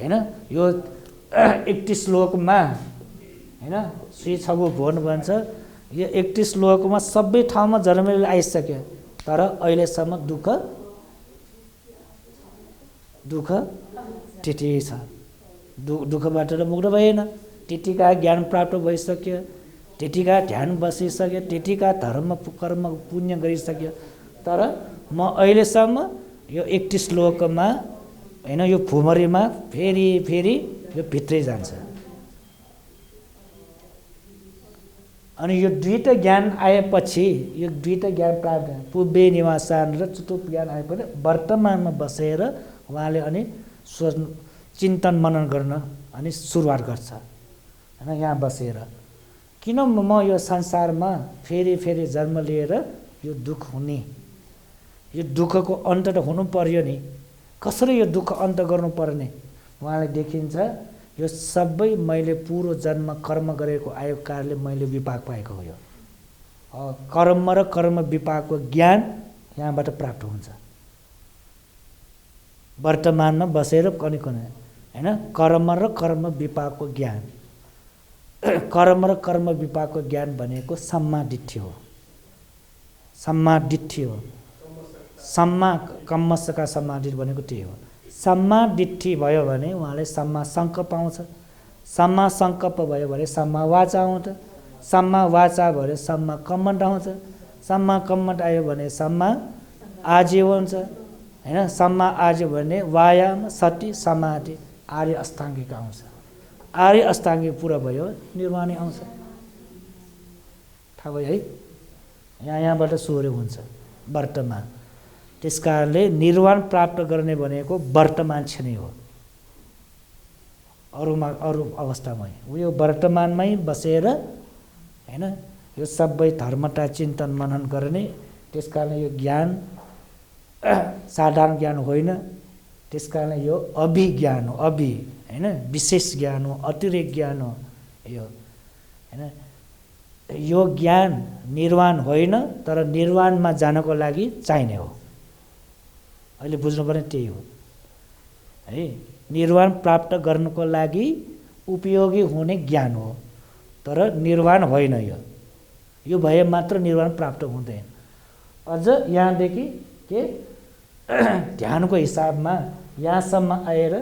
हैन यो 31 लोकमा हैन श्री छगु भुवन भन्छ यो 31 लोकमा सबै ठाउँमा जन्मेर आइसक्यो तर अहिलेसम्म दुःख त्यति छ दुःखबाट त मुक्त भएन त्यतिका ज्ञान प्राप्त भइसक्यो त्यतिका ध्यान बसिसक्यो त्यतिका धर्म कर्म पुण्य गरिसक्यो तर म अहिलेसम्म यो 31 लोकमा हैन यो भुमरीमा फेरि यो भित्रै जान्छ अनि यो दुईटा ज्ञान आएपछि यो दुईटा ज्ञान प्राप्त पुबे निवासान र चतुर्थ ज्ञान आएपछि वर्तमानमा बसेर उहाँले अनि चिन्तन मनन गर्न अनि सुरुवात गर्छ हैन यहाँ बसेर किन म यो संसारमा फेरि जन्म लिएर यो दुःख हुने यो दुःखको अन्त त हुनु पर्यो नि कसरी यो दुःख अन्त गर्नु पर्ने उहाँले देखिन्छ यो सबै मैले पूर्व जन्म कर्म गरेको आयो कारणले मैले विपाक पाएको हो यो कर्म र कर्म विपाकको ज्ञान यहाँबाट प्राप्त हुन्छ वर्तमानमा बसेर कनि हैन कर्म र कर्म विपाकको ज्ञान कर्म र कर्म विपाकको ज्ञान भनेको सम्मादिठ्य हो सम्मा कम्मसका समाधि भनेको त्यही हो सम्मा दिट्ठी भयो भने उहाँले सम्मा संकल्प आउँछ सम्मा संकल्प भयो भने सम्मा वाचा आउँछ सम्मा वाचा भयो भने सम्मा कम्मन्ट आउँछ सम्मा कम्मन्ट आयो भने सम्मा आजीव हुन्छ हैन सम्मा आजीव भने व्यायाम सति समाधि आर्य अष्टाङ्गिक आउँछ आर्य अष्टाङ्गिक पुरा भयो निर्वाणी आउँछ थाहा भयो है यहाँबाट सुरु हुन्छ वर्तमान त्यसकारणले निर्वाण प्राप्त गर्ने भनेको वर्तमान क्षण हो अरु अवस्थामै यो वर्तमानमै बसेर हैन यो सबै धर्मता चिन्तन मनन गर्ने त्यसकारणले यो ज्ञान साधारण ज्ञान होइन त्यसकारणले यो अभिज्ञान हो हैन विशेष ज्ञान हो अतिरिक्त ज्ञान हो यो हैन यो ज्ञान निर्वाण होइन तर निर्वाणमा जानको लागि चाहिने हो अहिले बुझ्नुपर्ने त्यही हो है निर्वाण प्राप्त गर्नको लागि उपयोगी हुने ज्ञान हो तर निर्वाण होइन यो भए मात्र निर्वाण प्राप्त हुँदैन अझ यहाँदेखि के ध्यानको हिसाबमा यहाँसम्म आएर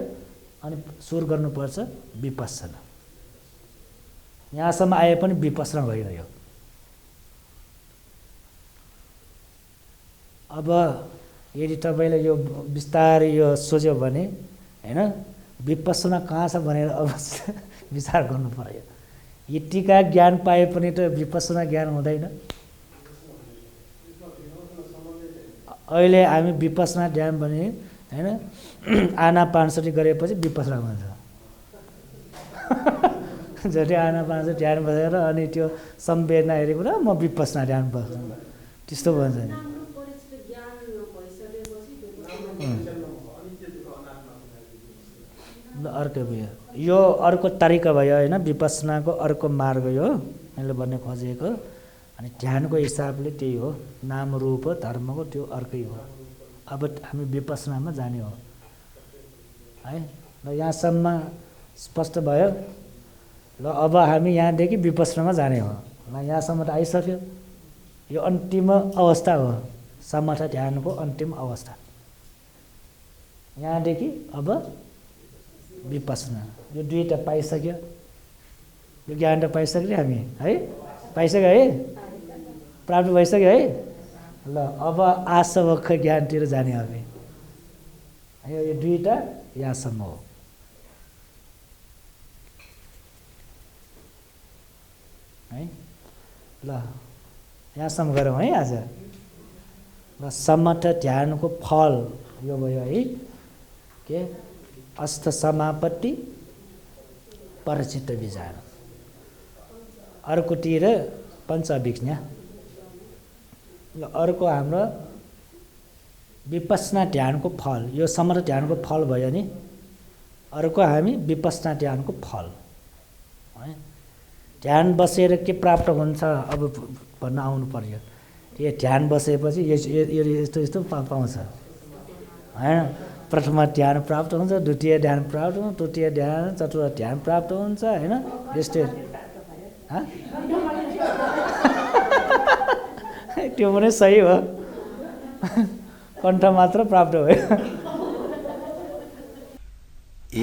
अनि सुरु गर्नुपर्छ विपස්සना यहाँसम्म आए पनि विपස්සना होइन यो अब यदि तपाईँले यो बिस्तारै यो सोच्यो भने हैन विपස්සना कहाँ छ भनेर अवश्य विचार गर्नु पर्यो। यतिका ज्ञान पाए पनि त विपස්සना ज्ञान हुँदैन। अहिले हामी विपස්සना ध्यान भने हैन आनापानसती गरेपछि विपස්සना भन्छ। जति आनापानसती ध्यान बसेर अनि त्यो संवेदना हेरेको म विपස්සना ध्यान बस्छु त्यस्तो भन्छ नि। अर्को भयो यो अर्को तरिका भयो होइन विपස්සनाको अर्को मार्ग यो मैले भन्ने खोजेको। अनि ध्यानको हिसाबले त्यही हो नाम रूप धर्मको त्यो अर्कै हो। अब हामी विपස්සनामा जाने हो है ल यहाँसम्म स्पष्ट भयो। ल अब हामी यहाँदेखि विपස්සनामा जाने हो। ल यहाँसम्म त आइसक्यो। यो अन्तिम अवस्था हो समर्थ ध्यानको अन्तिम अवस्था। यहाँदेखि अब विपස්සना यो दुईटा पाइसक्यो। यो ज्ञान त पाइसक्यो हामी है पाइसक्यो है प्राप्त भइसक्यो है। ल अब आसवख ज्ञानतिर जाने हामी यो दुईटा यहाँसम्म हो। है ल यहाँसम्म गरौँ है आज। ल समर्थ ध्यानको फल यो भयो है के अष्ट समापत्ति परचित्त विचार। अर्कोतिर पञ्चअभिज्ञा। अर्को हाम्रो विपස්සना ध्यानको फल यो समर्थ ध्यानको फल भयो नि। अर्को हामी विपස්සना ध्यानको फल है ध्यान बसेर के प्राप्त हुन्छ अब भन्न आउनु पर्यो। त्यो ध्यान बसेपछि यस्तो यस्तो पाउँछ हैन। प्रथम ध्यान प्राप्त हुन्छ, द्वितीय ध्यान प्राप्त हुन्छ, तृतीय ध्यान, चतुर्थ ध्यान प्राप्त हुन्छ हैन। यस्तै त्यो पनि सही हो कण्ठ मात्र प्राप्त भयो।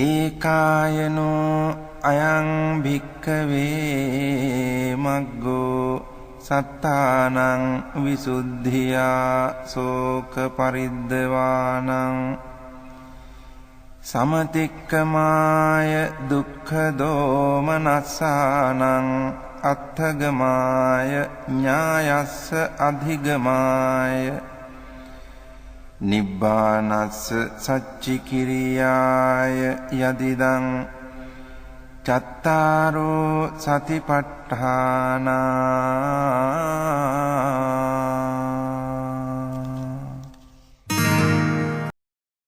एकायनो अयं भिक्खवे मग्गो सत्तानं विशुद्धिया शोक परिद्दवानं समतिक्कमाय दुःख दोमनस्सानं अत्थगमाय न्यायस्स अधिगमाय निब्बानस्स सच्चिकिरियाय यदिदं चत्तारो सतिपट्ठाना।